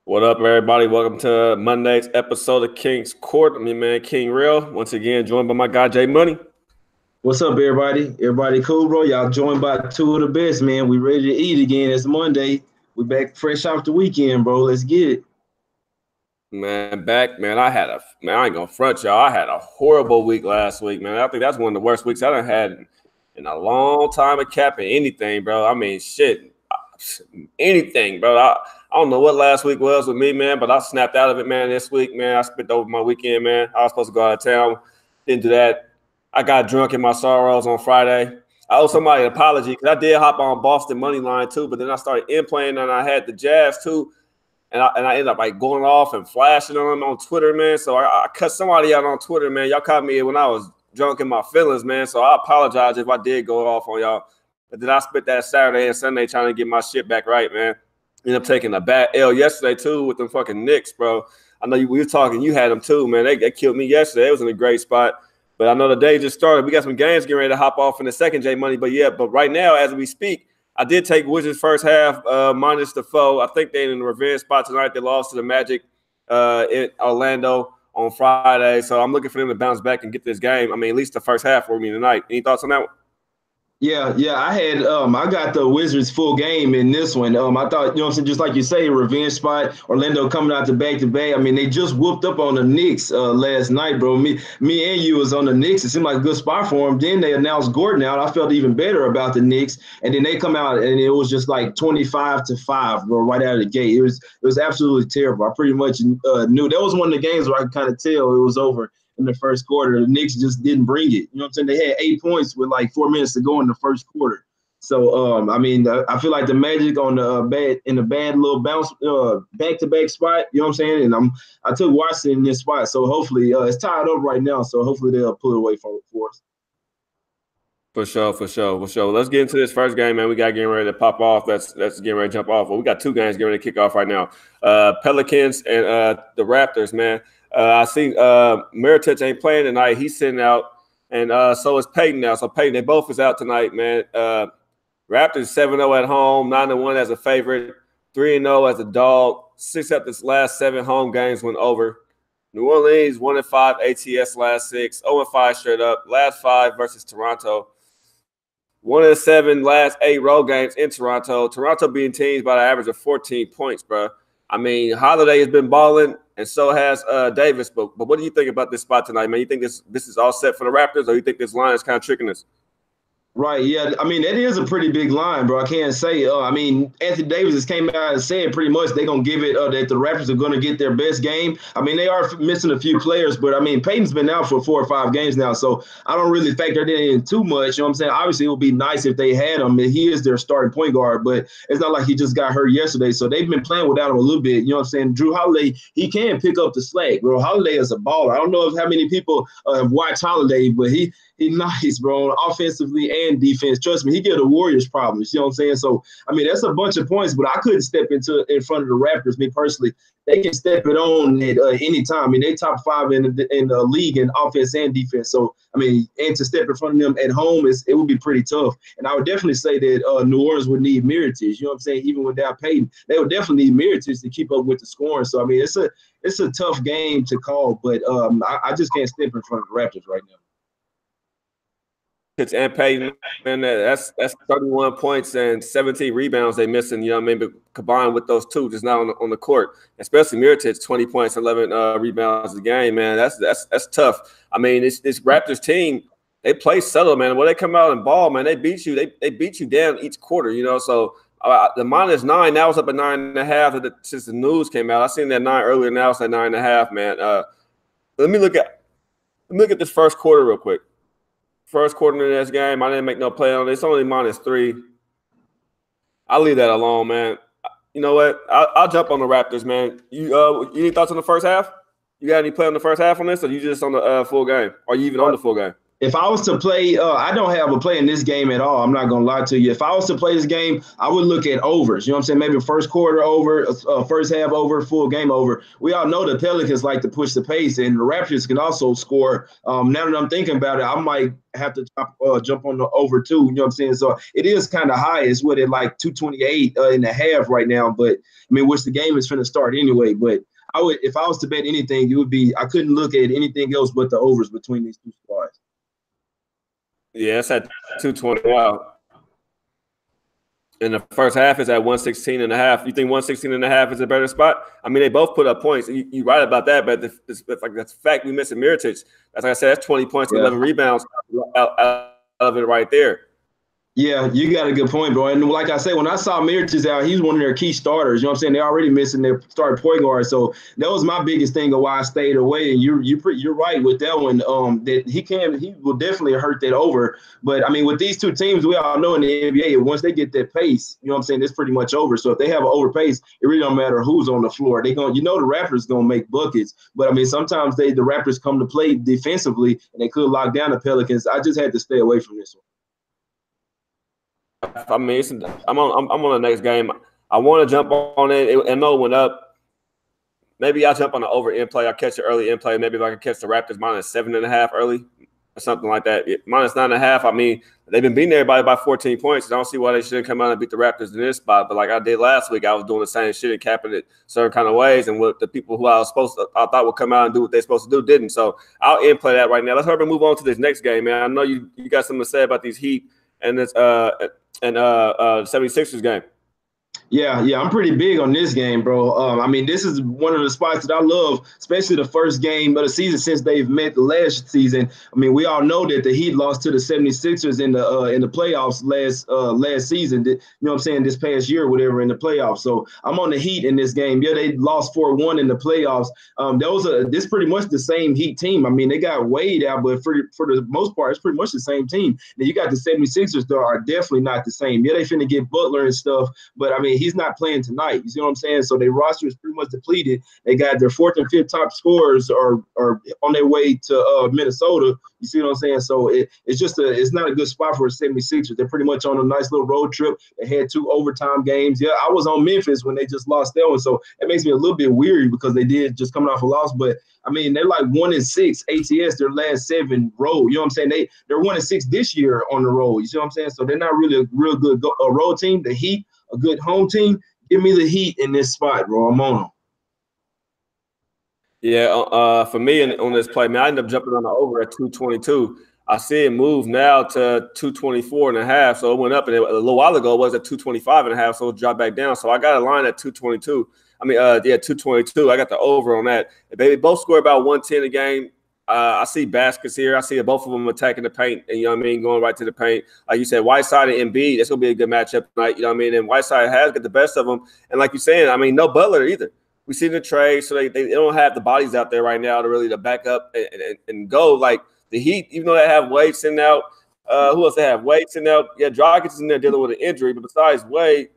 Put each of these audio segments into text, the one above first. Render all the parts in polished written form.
What up, everybody? Welcome to Monday's episode of King's Court. I'm your man, King Real. Once again, joined by my guy, Jay Money. What's up, everybody? Everybody cool, bro? Y'all joined by two of the best, man. We ready to eat again. It's Monday. We back fresh off the weekend, bro. Let's get it. Man, I ain't gonna front y'all. I had a horrible week last week, man. I think that's one of the worst weeks I done had in a long time of capping anything, bro. I mean, shit, anything, bro. I don't know what last week was with me, man, but I snapped out of it, man, this week, man. I spent over my weekend, man. I was supposed to go out of town. Didn't do that. I got drunk in my sorrows on Friday. I owe somebody an apology because I did hop on Boston money line too, but then I started in playing and I had the Jazz too. And I ended up like going off and flashing on them on Twitter, man. So I cut somebody out on Twitter, man. Y'all caught me when I was drunk in my feelings, man. So I apologize if I did go off on y'all. But then I spent that Saturday and Sunday trying to get my shit back right, man. Ended up taking a bad L yesterday too with them fucking Knicks, bro. I know we were talking. You had them too, man. They killed me yesterday. It was in a great spot. But I know the day just started. We got some games getting ready to hop off in the second, J Money. But yeah, but right now as we speak, I did take Wizards first half minus the foe. I think they're in the revenge spot tonight. They lost to the Magic in Orlando on Friday. So I'm looking for them to bounce back and get this game. I mean, at least the first half for me tonight. Any thoughts on that one? Yeah, I got the Wizards full game in this one. I thought, you know what I'm saying, just like you say, revenge spot, Orlando coming out to back-to-back. I mean, they just whooped up on the Knicks last night, bro. Me and you was on the Knicks. It seemed like a good spot for them. Then they announced Gordon out. I felt even better about the Knicks. And then they come out, and it was just like 25-5, bro, right out of the gate. It was absolutely terrible. I pretty much knew. That was one of the games where I could kind of tell it was over in the first quarter. The Knicks just didn't bring it. You know what I'm saying? They had 8 points with like 4 minutes to go in the first quarter. So, I mean, I feel like the Magic on the bad little bounce back-to-back spot, you know what I'm saying? And I took Washington in this spot. So hopefully it's tied up right now. So hopefully they'll pull it away from it for us. For sure. Let's get into this first game, man. We got getting ready to pop off. Let's get ready to jump off. Well, we got two games getting ready to kick off right now. Pelicans and the Raptors, man. I see Mirotic ain't playing tonight. He's sitting out, and so is Peyton now. So Peyton, they both is out tonight, man. Raptors 7-0 at home, 9-1 as a favorite, 3-0 as a dog. 6 out this last 7 home games went over. New Orleans 1-5 ATS last 6, 0-5 straight up. Last 5 versus Toronto. 1-7 last 8 road games in Toronto. Toronto beating teams by an average of 14 points, bro. I mean, Holiday has been balling, and so has Davis. But what do you think about this spot tonight, man? You think this is all set for the Raptors, or you think this line is kind of tricking us? Right, yeah. I mean, that is a pretty big line, bro. I can't say. I mean, Anthony Davis just came out and said pretty much they're going to give it that the Raptors are going to get their best game. I mean, they are missing a few players, but, I mean, Peyton's been out for 4 or 5 games now, so I don't really factor that in too much. You know what I'm saying? Obviously, it would be nice if they had him. He is their starting point guard, but it's not like he just got hurt yesterday, so they've been playing without him a little bit. You know what I'm saying? Drew Holiday, he can pick up the slack, bro. Holiday is a baller. I don't know how many people have watched Holiday, but he's nice, bro, offensively and defense. Trust me, he give the Warriors problems. You know what I'm saying? So, I mean, that's a bunch of points, but I couldn't step in front of the Raptors, me personally. They can step it on at any time. I mean, they top 5 in the league in offense and defense. So, I mean, and to step in front of them at home, it would be pretty tough. And I would definitely say that New Orleans would need Mirotic. You know what I'm saying? Even without Peyton, they would definitely need Mirotic to keep up with the scoring. So, I mean, it's a tough game to call, but I just can't step in front of the Raptors right now. And Peyton, man, that's 31 points and 17 rebounds they missing, you know what I mean? But combined with those two, just not on the court, especially Mirotic, 20 points, 11 rebounds a game, man. That's tough. I mean, this Raptors team, they play subtle, man. When they come out and ball, man, they beat you. They beat you down each quarter, you know. So the -9 now it's up at 9.5 since the news came out. I seen that 9 earlier. Now it's at 9.5, man. Let me look at this first quarter real quick. First quarter of this game, I didn't make no play on it. It's only -3. I'll leave that alone, man. You know what? I'll jump on the Raptors, man. You any thoughts on the first half? You got any play on the first half on this, or you just on the full game? Or you even on the full game? If I was to play, I don't have a play in this game at all. I'm not gonna lie to you. If I was to play this game, I would look at overs. You know what I'm saying? Maybe first quarter over, first half over, full game over. We all know the Pelicans like to push the pace, and the Raptors can also score. Now that I'm thinking about it, I might have to jump on the over too. You know what I'm saying? So it is kind of high. It's what it like 228 and a half right now. But I mean, which the game is going to start anyway. But I would, if I was to bet anything, it would be I couldn't look at anything else but the overs between these two squads. Yeah, it's at 220. Wow. And the first half is at 116 and a half. You think 116 and a half is a better spot? I mean, they both put up points. You're right about that, but that's the fact we missing Mirotic. As I said, that's 20 points, 11 rebounds out of it right there. Yeah, you got a good point, bro. And like I said, when I saw Mirotic out, he's one of their key starters. You know what I'm saying? They're already missing their starting point guard. So that was my biggest thing of why I stayed away. And you're right with that one. That he will definitely hurt that over. But I mean, with these two teams, we all know in the NBA, once they get that pace, you know what I'm saying, it's pretty much over. So if they have an over pace, it really don't matter who's on the floor. The Raptors gonna make buckets. But I mean, sometimes the Raptors come to play defensively and they could lock down the Pelicans. I just had to stay away from this one. I mean, I'm on the next game. I want to jump on it. I know it went up. Maybe I'll jump on the over in play. I'll catch the early in play. Maybe if I can catch the Raptors minus 7.5 early or something like that. Minus 9.5. I mean, they've been beating everybody by 14 points. I don't see why they shouldn't come out and beat the Raptors in this spot. But like I did last week, I was doing the same shit and capping it certain kind of ways. And what the people who I thought would come out and do what they're supposed to do didn't. So I'll in play that right now. Let's hurry and move on to this next game, man. I know you got something to say about these Heat and this 76ers game. Yeah, I'm pretty big on this game, bro. I mean, this is one of the spots that I love, especially the first game of the season since they've met the last season. I mean, we all know that the Heat lost to the 76ers in the playoffs last season. You know what I'm saying? This past year, or whatever, in the playoffs. So I'm on the Heat in this game. Yeah, they lost 4-1 in the playoffs. This pretty much the same Heat team. I mean, they got Wade out, but for the most part, it's pretty much the same team. Now you got the 76ers, though, are definitely not the same. Yeah, they finna get Butler and stuff, but I mean, he's not playing tonight. You see what I'm saying? So their roster is pretty much depleted. They got their fourth and fifth top scorers are on their way to Minnesota. You see what I'm saying? So it's not a good spot for the 76ers. They're pretty much on a nice little road trip. They had 2 overtime games. Yeah, I was on Memphis when they just lost that one. So it makes me a little bit weary because they did just coming off a loss. But I mean, they're like 1-6 ATS their last 7 road. You know what I'm saying? They're 1-6 this year on the road. You see what I'm saying? So they're not really a real good road team. The Heat, a good home team. Give me the Heat in this spot, bro. I'm on them. Yeah, for me on this play, man, I ended up jumping on the over at 222. I see it move now to 224.5. So it went up, and a little while ago it was at 225.5. So it dropped back down. So I got a line at 222. 222. I got the over on that. They both score about 110 a game. I see baskets here. I see both of them attacking the paint, and you know what I mean, going right to the paint. Like you said, Whiteside and Embiid, that's gonna be a good matchup tonight. You know what I mean? And Whiteside has got the best of them. And like you're saying, I mean, no Butler either. We see the trade, so they don't have the bodies out there right now to really back up and go. Like the Heat, even though they have Wade sitting out, who else they have? Wade sitting out. Yeah, Dragic is in there dealing with an injury, but besides Wade,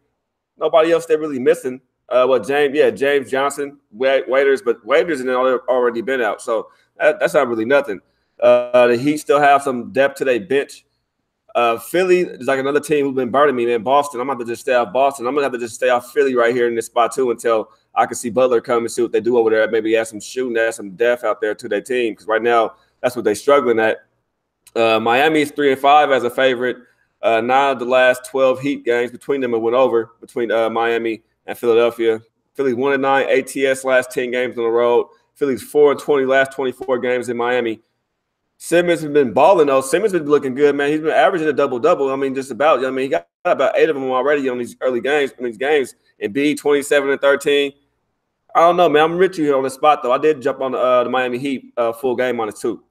nobody else they're really missing. James Johnson, Waiters, but Waiters and already been out, so that's not really nothing. The Heat still have some depth to their bench. Philly is like another team who's been burning me, man. Boston, I'm going to have to just stay off Boston. I'm going to have to just stay off Philly right here in this spot too until I can see Butler come and see what they do over there. Maybe add some shooting, add some depth out there to their team because right now that's what they're struggling at. Miami is 3-5 as a favorite. 9 of the last 12 Heat games between them went over between Miami and Philadelphia. Philly's 1-9 ATS last 10 games on the road. Philly's 4-20 last 24 games in Miami. Simmons has been balling, though. Simmons has been looking good, man. He's been averaging a double-double. I mean, just about. I mean, he got about 8 of them already on these early games. In these games, and B 27-13. I don't know, man. I'm with you here on the spot, though. I did jump on the Miami Heat full game on it too.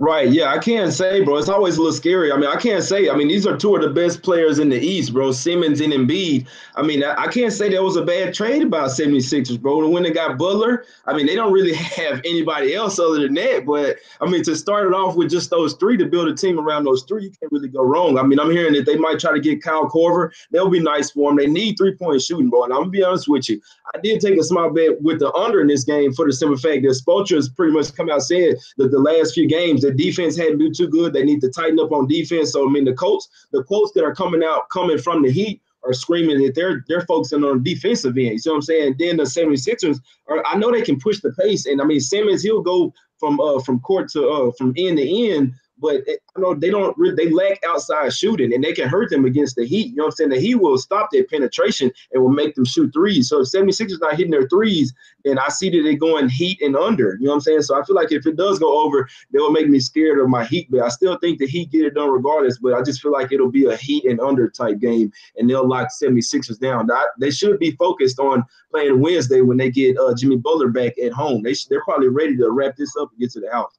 Right, yeah, I can't say, bro. It's always a little scary. I mean, I can't say. I mean, these are 2 of the best players in the East, bro, Simmons and Embiid. I mean, I can't say that was a bad trade about 76ers, bro. When they got Butler, I mean, they don't really have anybody else other than that. But, I mean, to start it off with just those 3, to build a team around those 3, you can't really go wrong. I mean, I'm hearing that they might try to get Kyle Korver. That'll be nice for them. They need 3-point shooting, bro. And I'm going to be honest with you. I did take a small bet with the under in this game for the simple fact that Spoelstra has pretty much come out and said that the last few games the defense hadn't been too good. They need to tighten up on defense. So, I mean, the quotes that are coming from the Heat are screaming that they're focusing on the defensive end. You see what I'm saying? Then the 76ers I know they can push the pace. And, I mean, Simmons, he'll go from court to from end to end. But I know they lack outside shooting, and they can hurt them against the Heat. You know what I'm saying? The Heat will stop their penetration and will make them shoot threes. So if 76ers not hitting their threes, then I see that they're going Heat and under. You know what I'm saying? So I feel like if it does go over, they will make me scared of my Heat. But I still think the Heat get it done regardless. But I just feel like it'll be a Heat and under type game, and they'll lock 76ers down. They should be focused on playing Wednesday when they get Jimmy Butler back at home. They're probably ready to wrap this up and get to the house.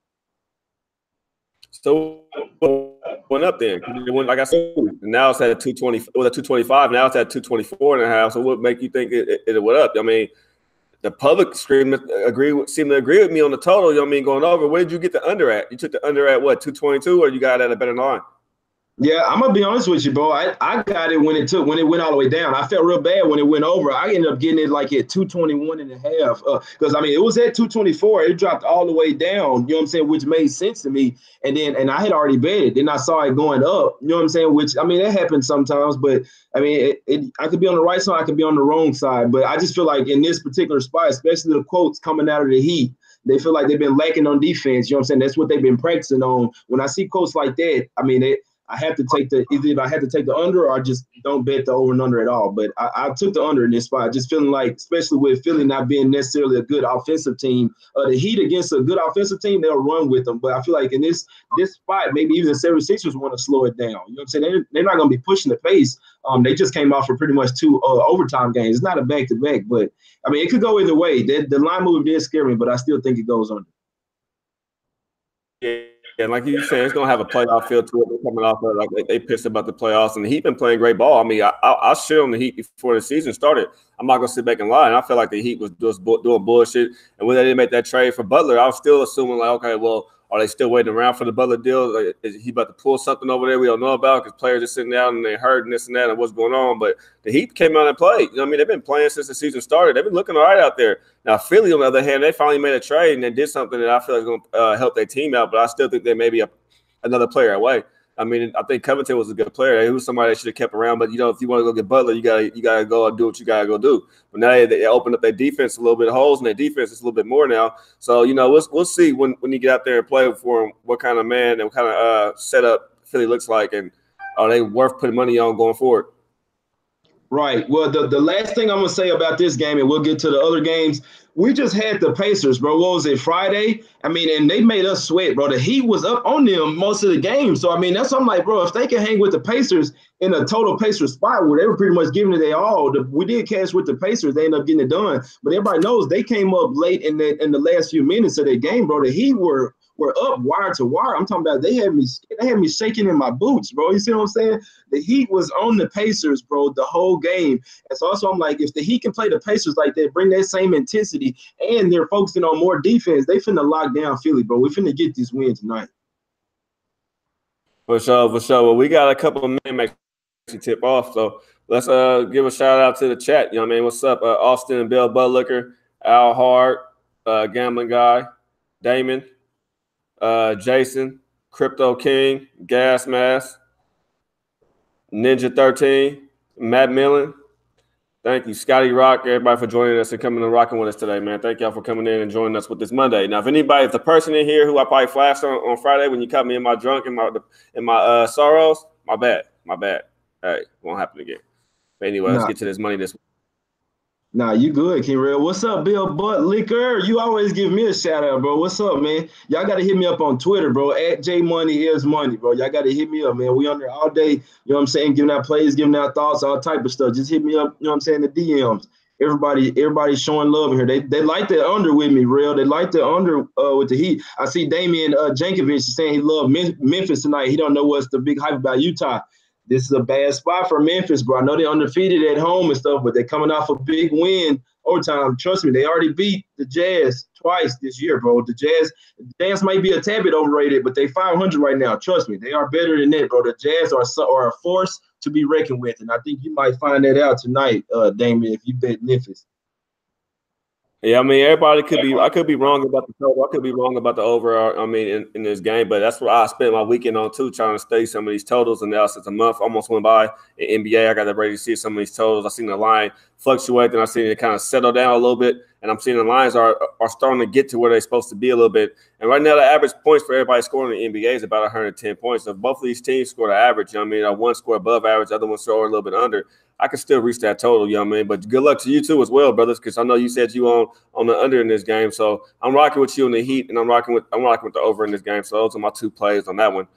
So went up then. Like I said, now it's at 220. It was at 225. Now it's at 224.5. So what make you think it went up? I mean, the public seemed to agree with me on the total. You know what I mean? Going over. Where did you get the under at? You took the under at what, 222, or you got it at a better line? Yeah, I'm gonna be honest with you, bro. I got it when it went all the way down. I felt real bad when it went over. I ended up getting it like at 221.5. Because I mean it was at 224. It dropped all the way down, you know what I'm saying, which made sense to me. And I had already bet it. Then I saw it going up, you know what I'm saying? Which I mean, that happens sometimes, but I mean I could be on the right side, I could be on the wrong side. But I just feel like in this particular spot, especially the quotes coming out of the Heat, they feel like they've been lacking on defense. You know what I'm saying? That's what they've been practicing on. When I see quotes like that, I mean I have to take either I had to take the under or I just don't bet the over and under at all. But I took the under in this spot, just feeling like, especially with Philly not being necessarily a good offensive team, the Heat against a good offensive team, they'll run with them. But I feel like in this spot, maybe even the 76ers want to slow it down. You know what I'm saying? They're not going to be pushing the pace. They just came off for pretty much 2 overtime games. It's not a back-to-back, but, I mean, it could go either way. The line move did scare me, but I still think it goes under. Yeah. And like you said, it's gonna have a playoff feel to it. They're coming off of like they pissed about the playoffs, and the Heat been playing great ball. I mean, I shit on the Heat before the season started. I'm not gonna sit back and lie. And I feel like the Heat was just doing bullshit. And when they didn't make that trade for Butler, I was still assuming like, okay, well, are they still waiting around for the Butler deal? Like, is he about to pull something over there we don't know about? Because players are sitting down and they hurt and this and that and what's going on. But the Heat came out and played. You know what I mean? They've been playing since the season started. They've been looking all right out there. Now, Philly, on the other hand, they finally made a trade and they did something that I feel like is going to help their team out. But I still think they may be another player away. I mean, I think Covington was a good player. He was somebody that should have kept around. But, you know, if you want to go get Butler, you gotta go and do what you got to go do. But now they opened up their defense a little bit, holes in their defense. It's a little bit more now. So, you know, we'll see when you get out there and play for him what kind of man and what kind of setup Philly looks like. And are they worth putting money on going forward? Right. Well, the last thing I'm going to say about this game, and we'll get to the other games, we just had the Pacers, bro. What was it, Friday? I mean, and they made us sweat, bro. The Heat was up on them most of the game. So, I mean, that's what I'm like, bro, if they can hang with the Pacers in a total Pacers spot where they were pretty much giving it their all, we did cash with the Pacers. They ended up getting it done. But everybody knows they came up late in the last few minutes of that game, bro. The Heat were up wire to wire. I'm talking about they had me shaking in my boots, bro. You see what I'm saying? The Heat was on the Pacers, bro, the whole game. And so also I'm like, if the Heat can play the Pacers like that, bring that same intensity, and they're focusing on more defense, they finna lock down Philly, bro. We finna get this win tonight. For sure. Well, we got a couple of men make tip off. So let's give a shout out to the chat. You know what I mean? What's up? Austin, Bill Butlicker, Al Hart, Gambling Guy, Damon, Jason, Crypto King, Gas Mask, Ninja 13, Matt Millen. Thank you, Scotty Rock, everybody for joining us and coming and rocking with us today, man. Thank y'all for coming in and joining us with this Monday. Now, if the person in here who I probably flashed on Friday when you caught me in my drunk and my sorrows, my bad. Hey, won't happen again. But anyway, let's get to this money this week. Nah, you good, King Real. What's up, Bill Butlicker? You always give me a shout out, bro. What's up, man? Y'all got to hit me up on Twitter, bro. At JMoneyIsMoney, bro. Y'all got to hit me up, man. We on there all day, you know what I'm saying? Giving out plays, giving out thoughts, all type of stuff. Just hit me up, you know what I'm saying? The DMs. Everybody's showing love in here. They like the under with me, Real. They like the under with the Heat. I see Damian Jankovic saying he loved Memphis tonight. He don't know what's the big hype about Utah. This is a bad spot for Memphis, bro. I know they're undefeated at home and stuff, but they're coming off a big win overtime. Trust me, they already beat the Jazz twice this year, bro. The Jazz might be a tad bit overrated, but they 500 right now. Trust me, they are better than that, bro. The Jazz are a force to be reckoned with, and I think you might find that out tonight, Damien, if you bet Memphis. Yeah, I mean, everybody could be. I could be wrong about the total. I could be wrong about the over. I mean, in this game, but that's what I spent my weekend on too, trying to study some of these totals. And now since a month almost went by in NBA, I got ready to see some of these totals. I seen the line fluctuate, and I seen it kind of settle down a little bit. And I'm seeing the lines are starting to get to where they're supposed to be a little bit. And right now, the average points for everybody scoring in the NBA is about 110 points. So if both of these teams score the average, you know what I mean, one score above average, the other one score a little bit under, I can still reach that total, you know what I mean? But good luck to you too as well, brothers, because I know you said you on the under in this game. So I'm rocking with you in the Heat, and I'm rocking with the over in this game. So those are my two plays on that one.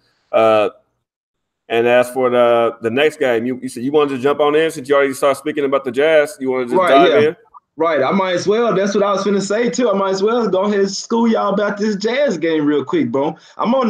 And as for the next game, you said you wanted to jump on in since you already started speaking about the Jazz. You want to just dive in? Right. I might as well. That's what I was finna say too. I might as well go ahead and school y'all about this Jazz game real quick, bro. I'm on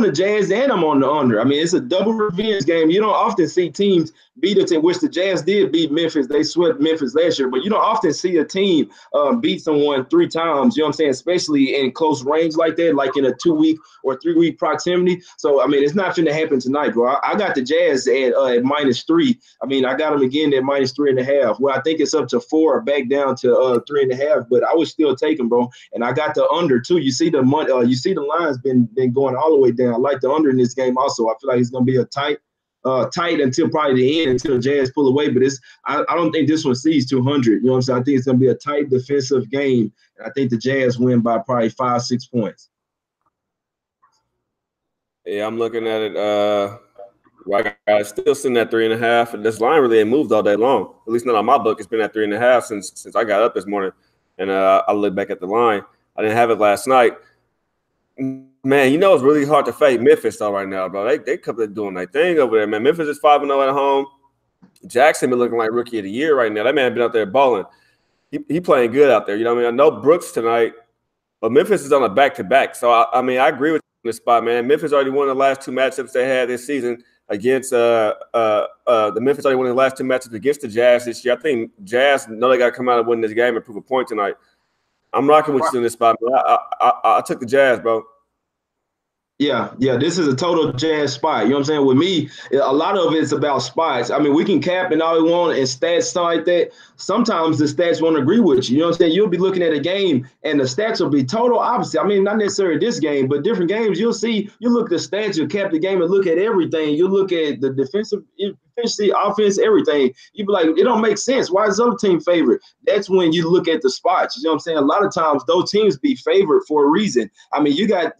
the Jazz and I'm on the under. I mean, it's a double revenge game. You don't often see teams beat a team, which the Jazz did beat Memphis. They swept Memphis last year, but you don't often see a team beat someone 3 times. You know what I'm saying? Especially in close range like that, like in a 2-week or 3-week proximity. So I mean, it's not finna happen tonight, bro. I got the Jazz at -3. I mean, I got them again at -3.5. Well, I think it's up to 4 or back down to 3.5, but I would still take them, bro. And I got the under too. You see the line's been going all the way down. I like the under in this game also. I feel like it's gonna be a tight until probably the end, until the Jazz pull away. But I don't think this one sees 200. You know what I'm saying? I think it's gonna be a tight defensive game. And I think the Jazz win by probably 5-6 points. Yeah, I'm looking at it. Right, guys, still sitting at 3.5. This line really ain't moved all day long. At least not on my book. It's been at 3.5 since I got up this morning. And I look back at the line. I didn't have it last night. Man, you know it's really hard to fade Memphis though right now, bro. They come doing their thing over there, man. Memphis is 5-0 at home. Jackson been looking like rookie of the year right now. That man been out there balling. He playing good out there. You know what I mean? I know Brooks tonight, but Memphis is on a back-to-back. So I mean, I agree with you in this spot, man. Memphis already won the last 2 matchups they had this season against the Memphis already won the last 2 matchups against the Jazz this year. I think Jazz know they got to come out and win this game and prove a point tonight. I'm rocking with you in this spot, man. I took the Jazz, bro. Yeah, this is a total Jazz spot. You know what I'm saying? With me, a lot of it's about spots. I mean, we can cap and all we want and stats, stuff like that. Sometimes the stats won't agree with you. You know what I'm saying? You'll be looking at a game and the stats will be total opposite. I mean, not necessarily this game, but different games. You'll see, you look at the stats, you'll cap the game and look at everything. You look at the defensive efficiency, offense, everything. You be like, it don't make sense. Why is the other team favored? That's when you look at the spots. You know what I'm saying? A lot of times those teams be favored for a reason. I mean, you got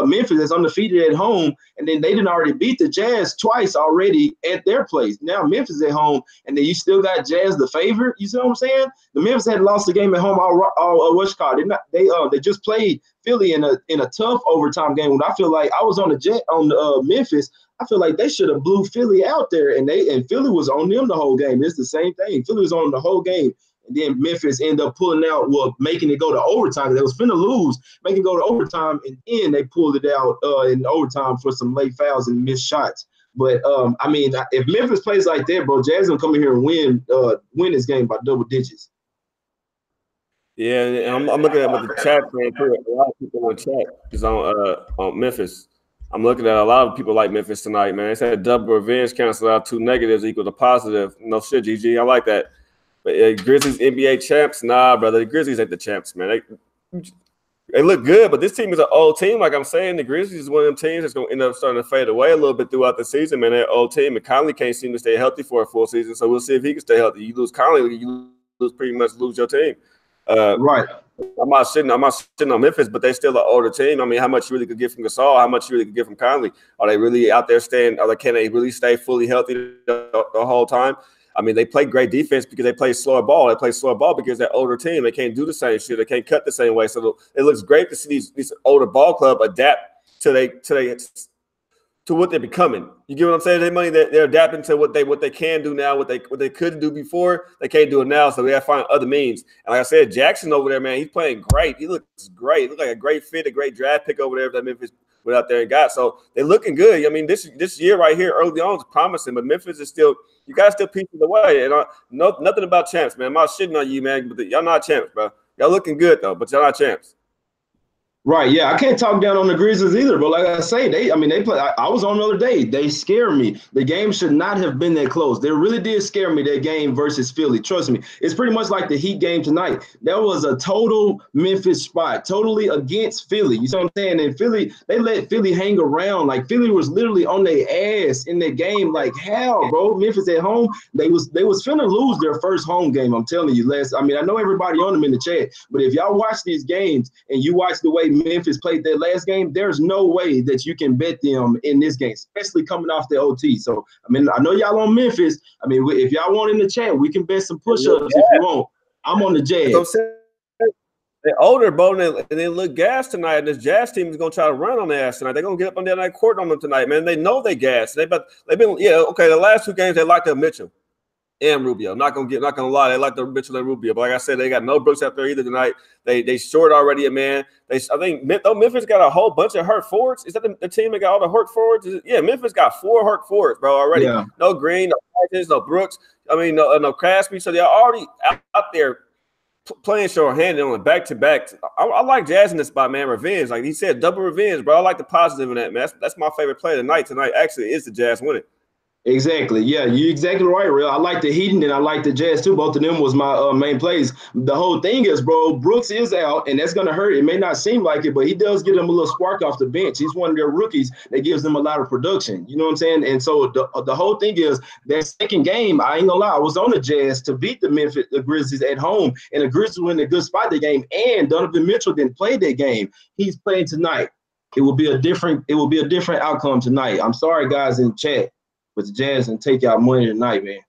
Memphis that's undefeated at home, and then they didn't already beat the Jazz twice already at their place. Now Memphis at home, and then you still got Jazz the favorite. You see what I'm saying? The Memphis had lost the game at home. What's it called? They just played Philly in a tough overtime game. When I feel like I was on the Memphis, I feel like they should have blew Philly out there, and Philly was on them the whole game. It's the same thing. Philly was on the whole game. And then Memphis ended up pulling out, making it go to overtime. They was finna lose, making it go to overtime, and then they pulled it out in overtime for some late fouls and missed shots. But I mean, if Memphis plays like that, bro, Jazz gonna come in here and win this game by double digits. Yeah, I'm looking at what the chat saying too. A lot of people in chat is on Memphis. I'm looking at a lot of people like Memphis tonight, man. They said double revenge cancel out 2 negatives equal to positive. No shit, GG. I like that. But Grizzlies NBA champs? Nah, brother. The Grizzlies ain't the champs, man. They look good, but this team is an old team. Like I'm saying, the Grizzlies is one of them teams that's going to end up starting to fade away a little bit throughout the season, man. That old team. And Conley can't seem to stay healthy for a full season, so we'll see if he can stay healthy. You lose Conley, you pretty much lose your team. Right. I'm not sitting on Memphis, but they still an older team. I mean, how much you really could get from Gasol? How much you really could get from Conley? Are they really out there staying? Can they really stay fully healthy the whole time? I mean, they play great defense because they play slower ball. They play slower ball because they're older team. They can't do the same shit. They can't cut the same way. So it looks great to see these older ball club adapt to what they're becoming. You get what I'm saying? They're adapting to what they can do now, what they couldn't do before. They can't do it now, so they got to find other means. And like I said, Jackson over there, man, he's playing great. He looks great. He looks like a great fit, a great draft pick over there that Memphis went out there and got. So they're looking good. I mean, this year right here early on is promising, but Memphis is still – you guys still piece it away. And nothing about champs, man. I'm not shitting on you, man, but y'all not champs, bro. Y'all looking good, though, but y'all not champs. Right, yeah, I can't talk down on the Grizzlies either, but like I say, they play. I was on the other day. They scare me. The game should not have been that close. They really did scare me, that game versus Philly. Trust me, it's pretty much like the Heat game tonight. That was a total Memphis spot, totally against Philly. You see what I'm saying? And Philly, they let Philly hang around. Like Philly was literally on their ass in that game. Like how, bro? Memphis at home, they was finna lose their first home game. I'm telling you, Les. I mean, I know everybody on them in the chat, but if y'all watch these games and you watch the way Memphis played their last game, there's no way that you can bet them in this game, especially coming off the OT. So, I mean, I know y'all on Memphis. I mean, if y'all want in the chat, we can bet some push-ups if you want. I'm on the Jazz. They're older, bro, and they look gas tonight. And this Jazz team is going to try to run on their ass tonight. They're going to get up on that court on them tonight, man. They know they gas. They've been, the last two games, they locked up Mitchell and Rubio. Not gonna lie, they like the Mitchell and Rubio. But like I said, they got no Brooks out there either tonight. They short already a man. I think Memphis got a whole bunch of hurt forwards. Is that the team that got all the hurt forwards? Yeah, Memphis got 4 hurt forwards, bro, already. Yeah. No Green, no Parsons, no Brooks. I mean, no Crosby. So they're already out there playing short-handed on a back-to-back. I like Jazz in this spot, man. Revenge, like he said, double revenge, bro. I like the positive in that, man. That's my favorite play tonight. Tonight actually is the Jazz winning. Exactly. Yeah, you're exactly right, Real. I like the Heat and I like the Jazz too. Both of them was my main plays. The whole thing is, bro, Brooks is out, and that's going to hurt. It may not seem like it, but he does give them a little spark off the bench. He's one of their rookies that gives them a lot of production. You know what I'm saying? And so the whole thing is that second game, I ain't going to lie, I was on the Jazz to beat the Grizzlies at home, and the Grizzlies were in a good spot that game, and Donovan Mitchell didn't play that game. He's playing tonight. It will be a different outcome tonight. I'm sorry, guys in chat. With the Jazz and take y'all money tonight, man.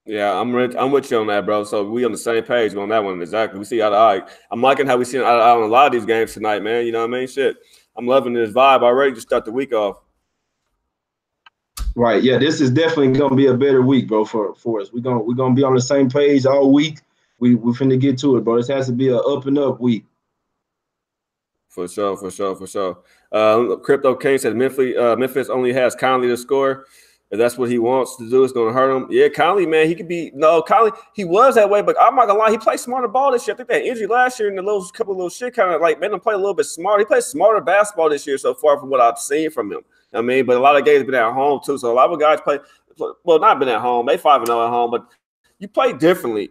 Yeah, I'm with you on that, bro. So we on the same page on that one. Exactly. We see eye to eye. I'm liking how we see eye to eye on a lot of these games tonight, man. You know what I mean? Shit. I'm loving this vibe already to start the week off. Right. Yeah, this is definitely gonna be a better week, bro, for us. We're gonna be on the same page all week. We finna get to it, bro. This has to be an up and up week. For sure. Crypto King said Memphis only has Conley to score. If that's what he wants to do, it's going to hurt him. Yeah, Conley, man, Conley, he was that way, but I'm not going to lie, he played smarter ball this year. I think that injury last year and the couple of little shit kind of like made him play a little bit smarter. He played smarter basketball this year so far from what I've seen from him. I mean, but a lot of games been at home too. So a lot of guys not been at home. They 5-0 at home, but you play differently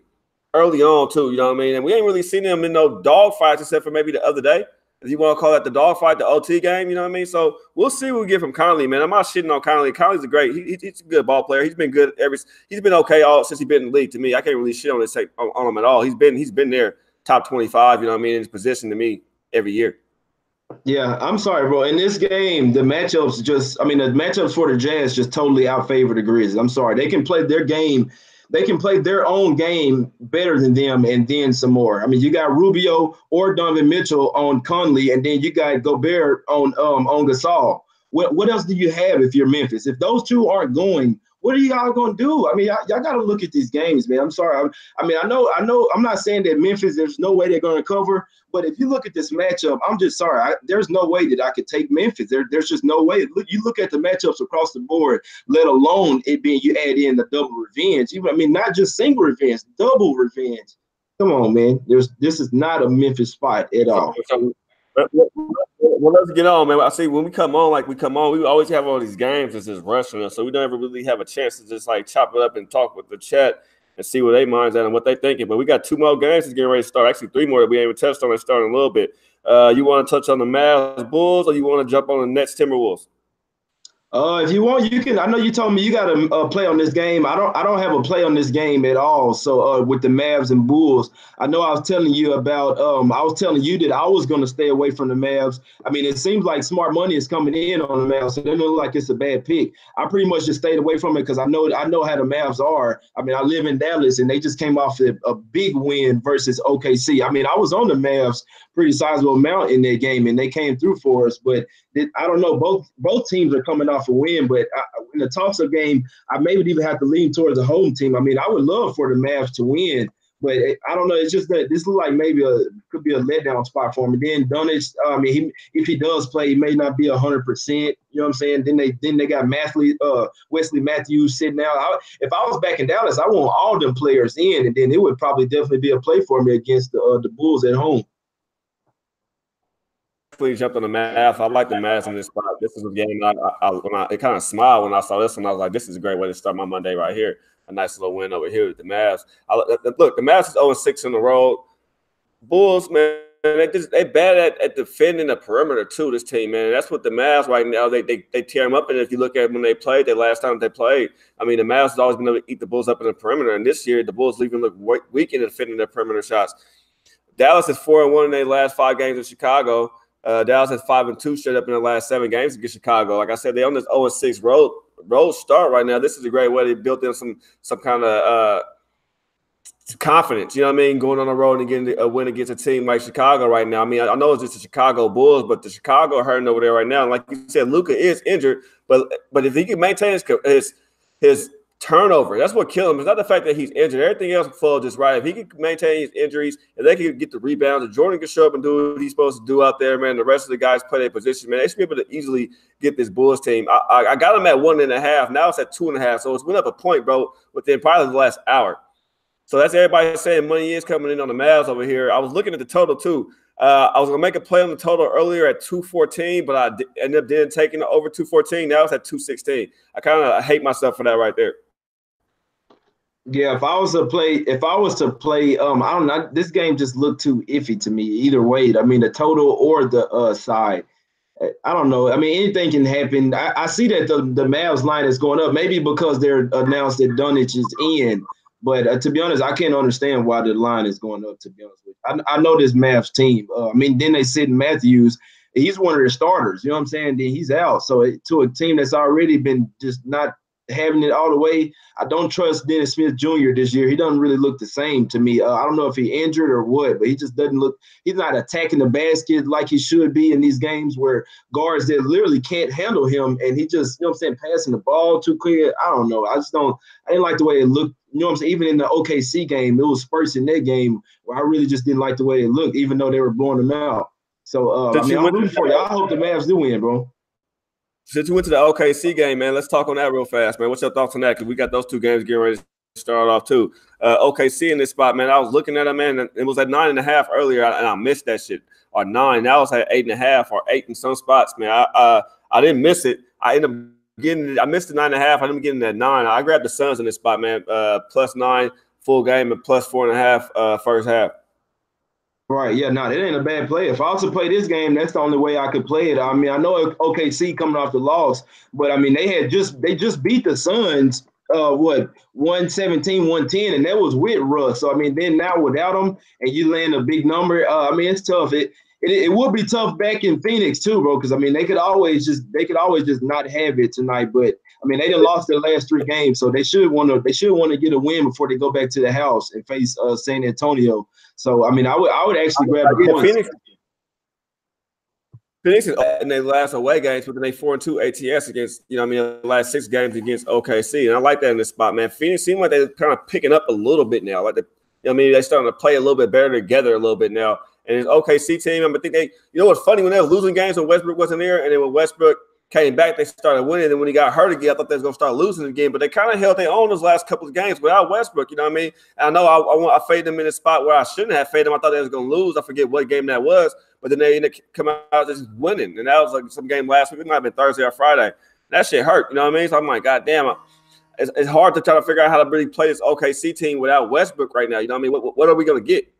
early on too, you know what I mean? And we ain't really seen him in no dog fights except for maybe the other day. If you want to call that the dog fight, the OT game, you know what I mean? So we'll see what we get from Conley, man. I'm not shitting on Conley. Conley's a great. He's a good ball player. He's been good he's been okay all since he's been in the league. To me, I can't really shit on him at all. He's been there top 25, you know what I mean, in his position to me every year. Yeah, I'm sorry, bro. In this game, the matchups for the Jazz just totally out-favor the Grizzlies. I'm sorry. They can play their game. They can play their own game better than them and then some more. I mean, you got Rubio or Donovan Mitchell on Conley, and then you got Gobert on Gasol. What else do you have if you're Memphis? If those two aren't going, what are y'all going to do? I mean, y'all got to look at these games, man. I'm sorry. I know. I'm not saying that Memphis, there's no way they're going to cover. But if you look at this matchup, I'm just sorry. There's no way that I could take Memphis. There's just no way. You look at the matchups across the board, let alone it being you add in the double revenge. Not just single revenge, double revenge. Come on, man. This is not a Memphis spot at all. Well, let's get on, man. I see when we come on, we always have all these games that's just rushing us, so we don't ever really have a chance to just like chop it up and talk with the chat and see where their mind's at and what they're thinking. But we got 2 more games that's getting ready to start. Actually, 3 more that we ain't even touched on and starting a little bit. You want to touch on the Mavs Bulls or you want to jump on the Nets Timberwolves? If you want, you can. I know you told me you got to play on this game. I don't have a play on this game at all. So with the Mavs and Bulls, I know I was telling you about. I was telling you that I was going to stay away from the Mavs. I mean, it seems like smart money is coming in on the Mavs, so it doesn't look like it's a bad pick. I pretty much just stayed away from it because I know how the Mavs are. I mean, I live in Dallas, and they just came off a big win versus OKC. I mean, I was on the Mavs pretty sizable amount in that game, and they came through for us. But I don't know. Both teams are coming off a win, but in the toss-up game, I may even have to lean towards the home team. I mean, I would love for the Mavs to win, but I don't know. It's just that this looks like maybe could be a letdown spot for him. And then Dunnage, if he does play, he may not be 100%. You know what I'm saying? Then they got Wesley Matthews sitting out. If I was back in Dallas, I want all them players in, and then it would probably definitely be a play for me against the Bulls at home. definitely jumped on the Mavs. I like the Mavs in this spot. This is a game it kind of smiled when I saw this one. I was like, this is a great way to start my Monday right here. A nice little win over here with the Mavs. Look, the Mavs is 0-6 in the road. Bulls, man, they bad at defending the perimeter too. This team, man, that's what the Mavs right now they tear them up. And if you look at when they played, the last time they played, I mean, the Mavs has always been able to eat the Bulls up in the perimeter. And this year, the Bulls even look weak in defending their perimeter shots. Dallas is 4-1 in their last 5 games in Chicago. Dallas has 5-2 straight up in the last 7 games against Chicago. Like I said, they're on this 0-6 road start right now. This is a great way to build in some kind of confidence, you know what I mean, going on the road and getting a win against a team like Chicago right now. I mean, I know it's just the Chicago Bulls, but the Chicago are hurting over there right now. And like you said, Luka is injured, but if he can maintain his turnover, that's what kills him. It's not the fact that he's injured. Everything else will flow just right. If he can maintain his injuries, and they can get the rebounds, and Jordan can show up and do what he's supposed to do out there, man, the rest of the guys play their position, man, they should be able to easily get this Bulls team. I got them at 1.5. Now it's at 2.5. So it's went up a point, bro, within probably the last hour. So that's everybody saying money is coming in on the Mavs over here. I was looking at the total too. I was going to make a play on the total earlier at 214, but I ended up then taking it over 214. Now it's at 216. I kind of hate myself for that right there. Yeah, if I was to play, I don't know. This game just looked too iffy to me. Either way, I mean, the total or the side. I don't know. I mean, anything can happen. I see that the Mavs line is going up, maybe because they're announced that Dunnage is in. But to be honest, I can't understand why the line is going up, to be honest with you. I know this Mavs team. I mean, then they sit Matthews. He's one of their starters. You know what I'm saying? Then he's out. So to a team that's already been just not having it all the way, I don't trust Dennis Smith Jr. this year. He doesn't really look the same to me. I don't know if he's injured or what, but he just doesn't look – he's not attacking the basket like he should be in these games where guards that literally can't handle him, and he just, you know what I'm saying, passing the ball too quick. I don't know. I didn't like the way it looked. You know what I'm saying? Even in the OKC game, it was spurts in that game where I really just didn't like the way it looked, even though they were blowing them out. So, I'm rooting for you. I hope the Mavs do win, bro. Since you went to the OKC game, man, let's talk on that real fast, man. What's your thoughts on that? Because we got those 2 games getting ready to start off too. OKC in this spot, man, I was looking at it, man, and it was at 9.5 earlier, and I missed that shit. Or 9. Now it's at 8.5 or 8 in some spots, man. I didn't miss it. I ended up getting it. I missed the 9.5. I ended up getting that 9. I grabbed the Suns in this spot, man. +9 full game and +4.5 first half. Right, yeah, no, it ain't a bad play. If I was to play this game, that's the only way I could play it. I mean, I know OKC coming off the loss, but I mean, they just beat the Suns, 117, 110, and that was with Russ. So I mean, then now without them, and you land a big number, I mean, it's tough. It would be tough back in Phoenix too, bro, because I mean, they could always just not have it tonight. But I mean, they done lost their last 3 games, so they should want to get a win before they go back to the house and face San Antonio. So I mean, I would actually grab the points. Phoenix is in their last away games, but then they 4-2 ATS against, you know, I mean, the last 6 games against OKC, and I like that in this spot, man. Phoenix seems like they're kind of picking up a little bit now. Like I mean, they're starting to play a little bit better together a little bit now. And his OKC team, I think they, you know what's funny, when they were losing games when Westbrook wasn't there, and then when Westbrook came back, they started winning. And when he got hurt again, I thought they was going to start losing again. But they kind of held their own those last couple of games without Westbrook, you know what I mean? And I know I faded them in a spot where I shouldn't have faded them. I thought they was going to lose. I forget what game that was. But then they ended up coming out just winning. And that was like some game last week. It might have been Thursday or Friday. That shit hurt, you know what I mean? So I'm like, God damn, it's hard to try to figure out how to really play this OKC team without Westbrook right now. You know what I mean? What are we going to get?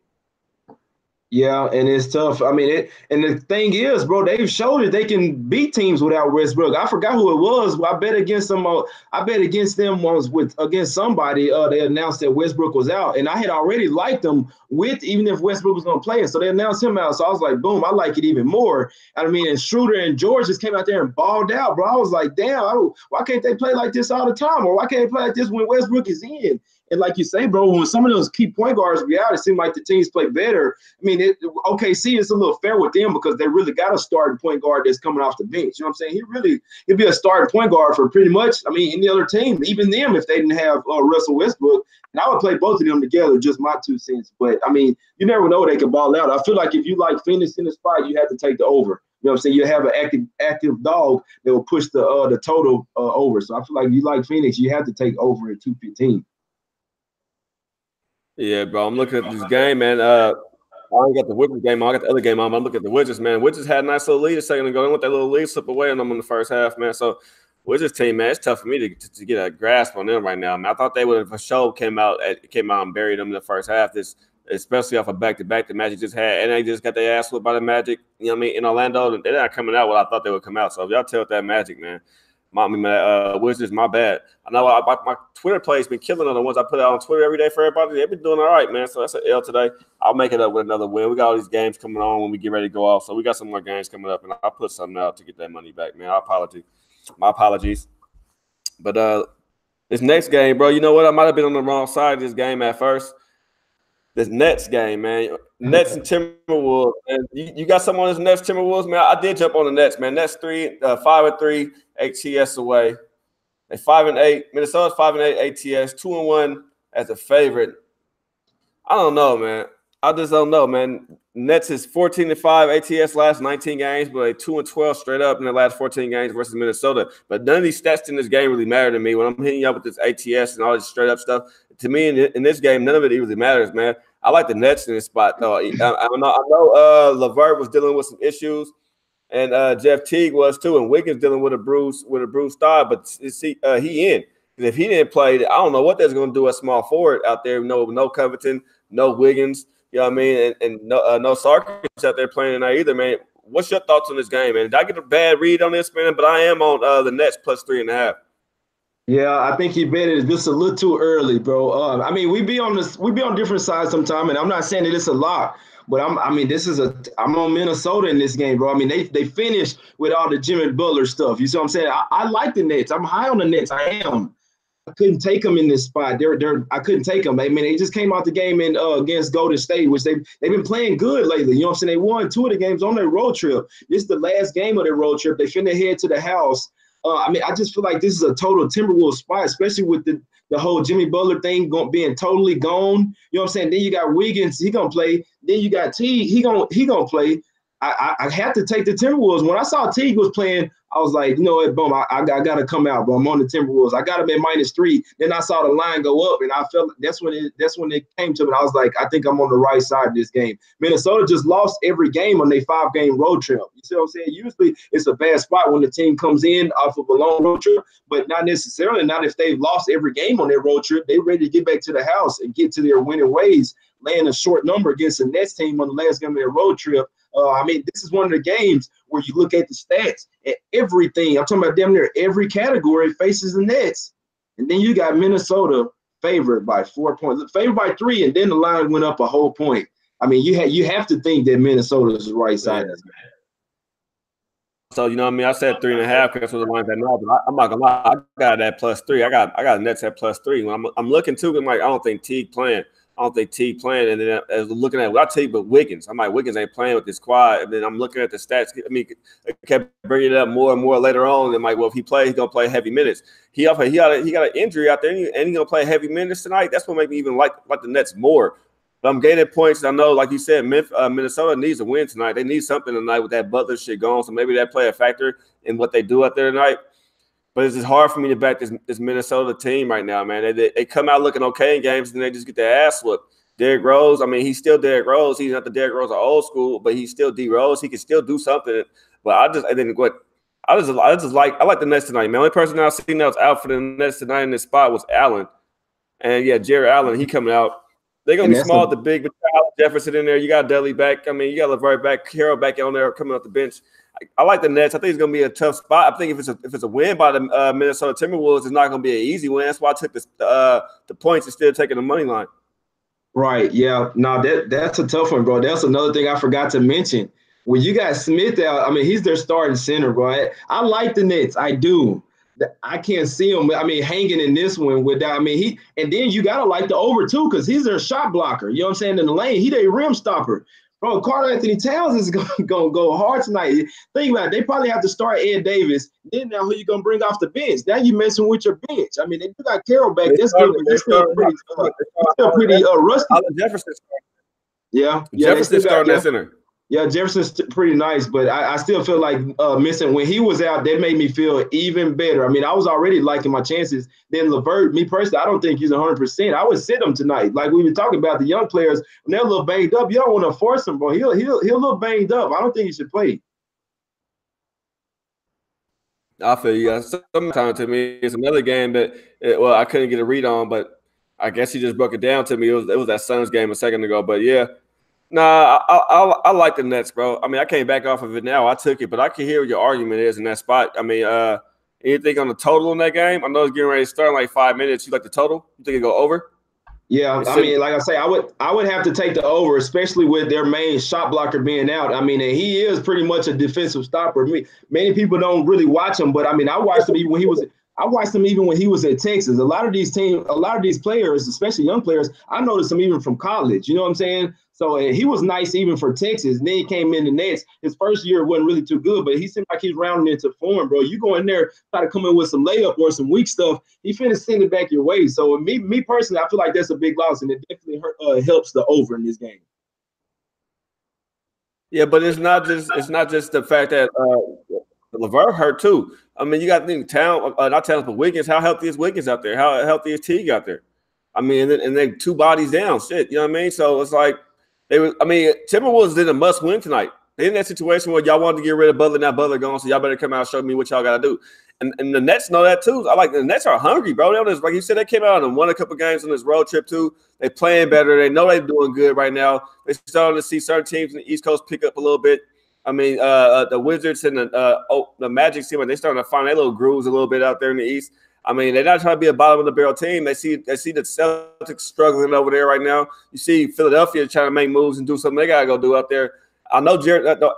Yeah, and it's tough. I mean, and the thing is, bro, they've showed that they can beat teams without Westbrook. I forgot who it was. I bet against them. Against somebody. They announced that Westbrook was out, and I had already liked them even if Westbrook was going to play. So they announced him out. So I was like, boom, I like it even more. I mean, and Schroeder and George just came out there and balled out, bro. I was like, damn, why can't they play like this all the time, or why can't they play like this when Westbrook is in? And like you say, bro, when some of those key point guards be out, it seemed like the teams play better. I mean, OKC is a little fair with them because they really got a starting point guard that's coming off the bench. You know what I'm saying? He'd be a starting point guard for pretty much, I mean, any other team, even them if they didn't have Russell Westbrook. And I would play both of them together, just my 2 cents. But, I mean, you never know they can ball out. I feel like if you like Phoenix in the spot, you have to take the over. You know what I'm saying? You have an active dog that will push the total over. So I feel like if you like Phoenix, you have to take over at 215. Yeah, bro. I'm looking at this game, man. I ain't got the Wizards game on. I got the other game on. I'm looking at the Wizards, man. Wizards had a nice little lead a second ago. They want that little lead slip away on them in the first half, man. So Wizards team, man, it's tough for me to get a grasp on them right now. I mean, I thought they would have for sure came out and buried them in the first half. Especially off a back-to-back the Magic just had, and they just got their ass whipped by the Magic. You know what I mean? In Orlando, they're not coming out what I thought they would come out. So if y'all tell that Magic, man, Wizards, my bad. I know my Twitter play's been killing on the ones I put out on Twitter every day for everybody. They've been doing all right, man. So that's an L today. I'll make it up with another win. We got all these games coming on when we get ready to go off. So we got some more games coming up, and I'll put something out to get that money back, man. My apologies. But this next game, bro, you know what? I might have been on the wrong side of this game at first. This Nets game, man. Nets and Timberwolves. And you got someone on this Nets Timberwolves, man. I did jump on the Nets, man. Nets 5-3 ATS away. They 5-8. Minnesota's 5-8 ATS, 2-1 as a favorite. I don't know, man. I just don't know, man. Nets is 14-5 ATS last 19 games, but they 2-12 straight up in the last 14 games versus Minnesota. But none of these stats in this game really matter to me. When I'm hitting you up with this ATS and all this straight up stuff, to me in this game, none of it really matters, man. I like the Nets in this spot, though. I know LeVert was dealing with some issues, and Jeff Teague was too, and Wiggins dealing with a bruised thigh. But he in. If he didn't play, I don't know what they're going to do at small forward out there. No Covington, no Wiggins. You know what I mean? And no Sarkis out there playing tonight either, man. What's your thoughts on this game, man? Did I get a bad read on this, man? But I am on the Nets plus 3.5. Yeah, I think he bet it just a little too early, bro. I mean, we be on different sides sometime, and I'm not saying that it's a lot, but I'm on Minnesota in this game, bro. I mean, they finished with all the Jimmy Butler stuff. You see what I'm saying? I like the Nets. I'm high on the Nets. I am. I couldn't take them in this spot. I couldn't take them. I mean, they just came out the game against Golden State, which they've been playing good lately. You know what I'm saying? They won 2 of the games on their road trip. This is the last game of their road trip. They finna head to the house. I mean, I just feel like this is a total Timberwolves spot, especially with the whole Jimmy Butler thing being totally gone. You know what I'm saying? Then you got Wiggins, he gonna play. Then you got Teague, he gonna play. I have to take the Timberwolves. When I saw Teague was playing, I was like, you know what, boom, I got to come out, bro. I'm on the Timberwolves. I got them at -3. Then I saw the line go up, and I felt that's when it came to me. I was like, I think I'm on the right side of this game. Minnesota just lost every game on their 5-game road trip. You see what I'm saying? Usually it's a bad spot when the team comes in off of a long road trip, but not necessarily. Not if they've lost every game on their road trip. They're ready to get back to the house and get to their winning ways, laying a short number against the Nets team on the last game of their road trip. I mean, this is one of the games where you look at the stats and everything. I'm talking about damn near every category faces the Nets. And then you got Minnesota favored by 4 points, favored by 3, and then the line went up a whole point. I mean, you have to think that Minnesota is the right side. Yeah. So, you know what I mean? I said 3.5 because that's what the line's at now, but I'm not going to lie. I got that +3. I got Nets at +3. When I'm looking, too, I'm like, I don't think Teague playing. And then as looking at what I take, but Wiggins, I'm like, Wiggins ain't playing with this quad. And then I'm looking at the stats. I mean, I kept bringing it up more and more later on. And I'm like, well, if he plays, he's gonna play heavy minutes. He got an injury out there, and he's gonna play heavy minutes tonight. That's what made me even like the Nets more. But I'm gaining points. I know, like you said, Minnesota needs a win tonight. They need something tonight with that Butler shit going. So maybe that play a factor in what they do out there tonight. But it's just hard for me to back this Minnesota team right now, man. They come out looking okay in games, and they just get their ass whooped. Derrick Rose, I mean, he's still Derrick Rose. He's not the Derrick Rose of old school, but he's still D Rose. He can still do something. But I like the Nets tonight, man. Only person I've seen that was out for the Nets tonight in this spot was Allen. And yeah, Jared Allen, he coming out. They're gonna be small at the big, but you got Jefferson in there. You got Dudley back. I mean, you got LeVert back, Carroll back on there coming off the bench. I like the Nets. I think it's going to be a tough spot. I think if it's a win by the Minnesota Timberwolves, it's not going to be an easy win. That's why I took the points instead of taking the money line. Right. Yeah. No, that's a tough one, bro. That's another thing I forgot to mention. When you got Smith out, I mean, he's their starting center, bro. I like the Nets. I do. I can't see him, I mean, hanging in this one without, I mean, and then you got to like the over, too, because he's their shot blocker. You know what I'm saying? In the lane, he their rim stopper. Bro, Karl-Anthony Towns is going to go hard tonight. Think about it. They probably have to start Ed Davis. Then now who you going to bring off the bench? Now you messing with your bench. I mean, they do got Carroll back. That's good, but they're still pretty rusty. Jefferson. Yeah. Jefferson starting at center. Yeah, Jefferson's pretty nice, but I still feel like missing when he was out. That made me feel even better. I mean, I was already liking my chances. Then Levert, me personally, I don't think he's 100%. I would sit him tonight. Like we were talking about the young players when they're a little banged up. You don't want to force him, bro. He'll look banged up. I don't think he should play. I feel you. Sometimes to me, it's another game that well, I couldn't get a read on, but I guess he just broke it down to me. It was that Suns game a second ago, but yeah. Nah, I like the Nets, bro. I mean, I came back off of it now. I took it, but I can hear what your argument is in that spot. I mean, anything on the total in that game? I know it's getting ready to start in like 5 minutes. You like the total? You think it go over? Yeah, I mean, like I say, I would have to take the over, especially with their main shot blocker being out. I mean, and he is pretty much a defensive stopper. Many people don't really watch him, but I mean, I watched him even when he was at Texas. A lot of these players, especially young players, I noticed him even from college. You know what I'm saying? So he was nice even for Texas. And then he came in the Nets. His first year wasn't really too good, but he seemed like he's rounding into form, bro. You go in there, try to come in with some layup or some weak stuff, he finna send it back your way. So me personally, I feel like that's a big loss, and it definitely helps the over in this game. Yeah, but it's not just the fact that LeVert hurt too. I mean, you got to think not talent, but Wiggins. How healthy is Wiggins out there? How healthy is Teague out there? I mean, and then two bodies down. Shit, you know what I mean? So it's like I mean, Timberwolves did a must win tonight. They in that situation where y'all wanted to get rid of Butler, now Butler gone, so y'all better come out and show me what y'all got to do. And the Nets know that too. I like the Nets are hungry, bro. Like you said, they came out and won a couple games on this road trip too. They playing better. They know they're doing good right now. They're starting to see certain teams in the East Coast pick up a little bit. I mean, the Wizards and the Magic team, they starting to find their little grooves a little bit out there in the East. I mean, they're not trying to be a bottom of the barrel team. They see the Celtics struggling over there right now. You see Philadelphia trying to make moves and do something they got to go do out there. I know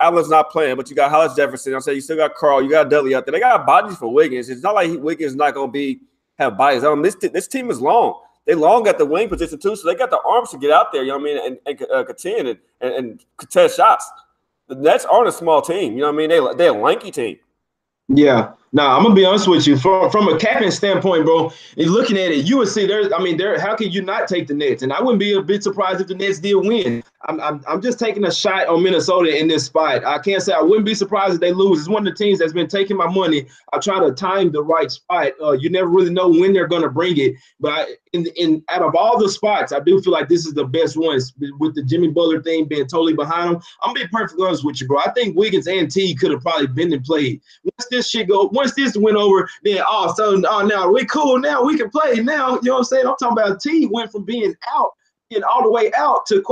Allen's not playing, but you got Hollis Jefferson. I'm saying you still got Carl. You got Dudley out there. They got bodies for Wiggins. It's not like Wiggins not going to have bodies. I mean, this team is long. They long at the wing position too, so they got the arms to get out there. You know what I mean, and contend and contest shots. The Nets aren't a small team. You know what I mean? They're a lanky team. Yeah. Now I'm gonna be honest with you. From a capping standpoint, bro, and looking at it, you would see how can you not take the Nets? And I wouldn't be a bit surprised if the Nets did win. I'm just taking a shot on Minnesota in this spot. I can't say I wouldn't be surprised if they lose. It's one of the teams that's been taking my money. I try to time the right spot. You never really know when they're gonna bring it. But out of all the spots, I do feel like this is the best one with the Jimmy Butler thing being totally behind them. I'm being perfectly honest with you, bro. I think Wiggins and T could have probably been and played. Once this went over, then now we cool. Now we can play. Now, you know what I'm saying? I'm talking about T went from being out and all the way out to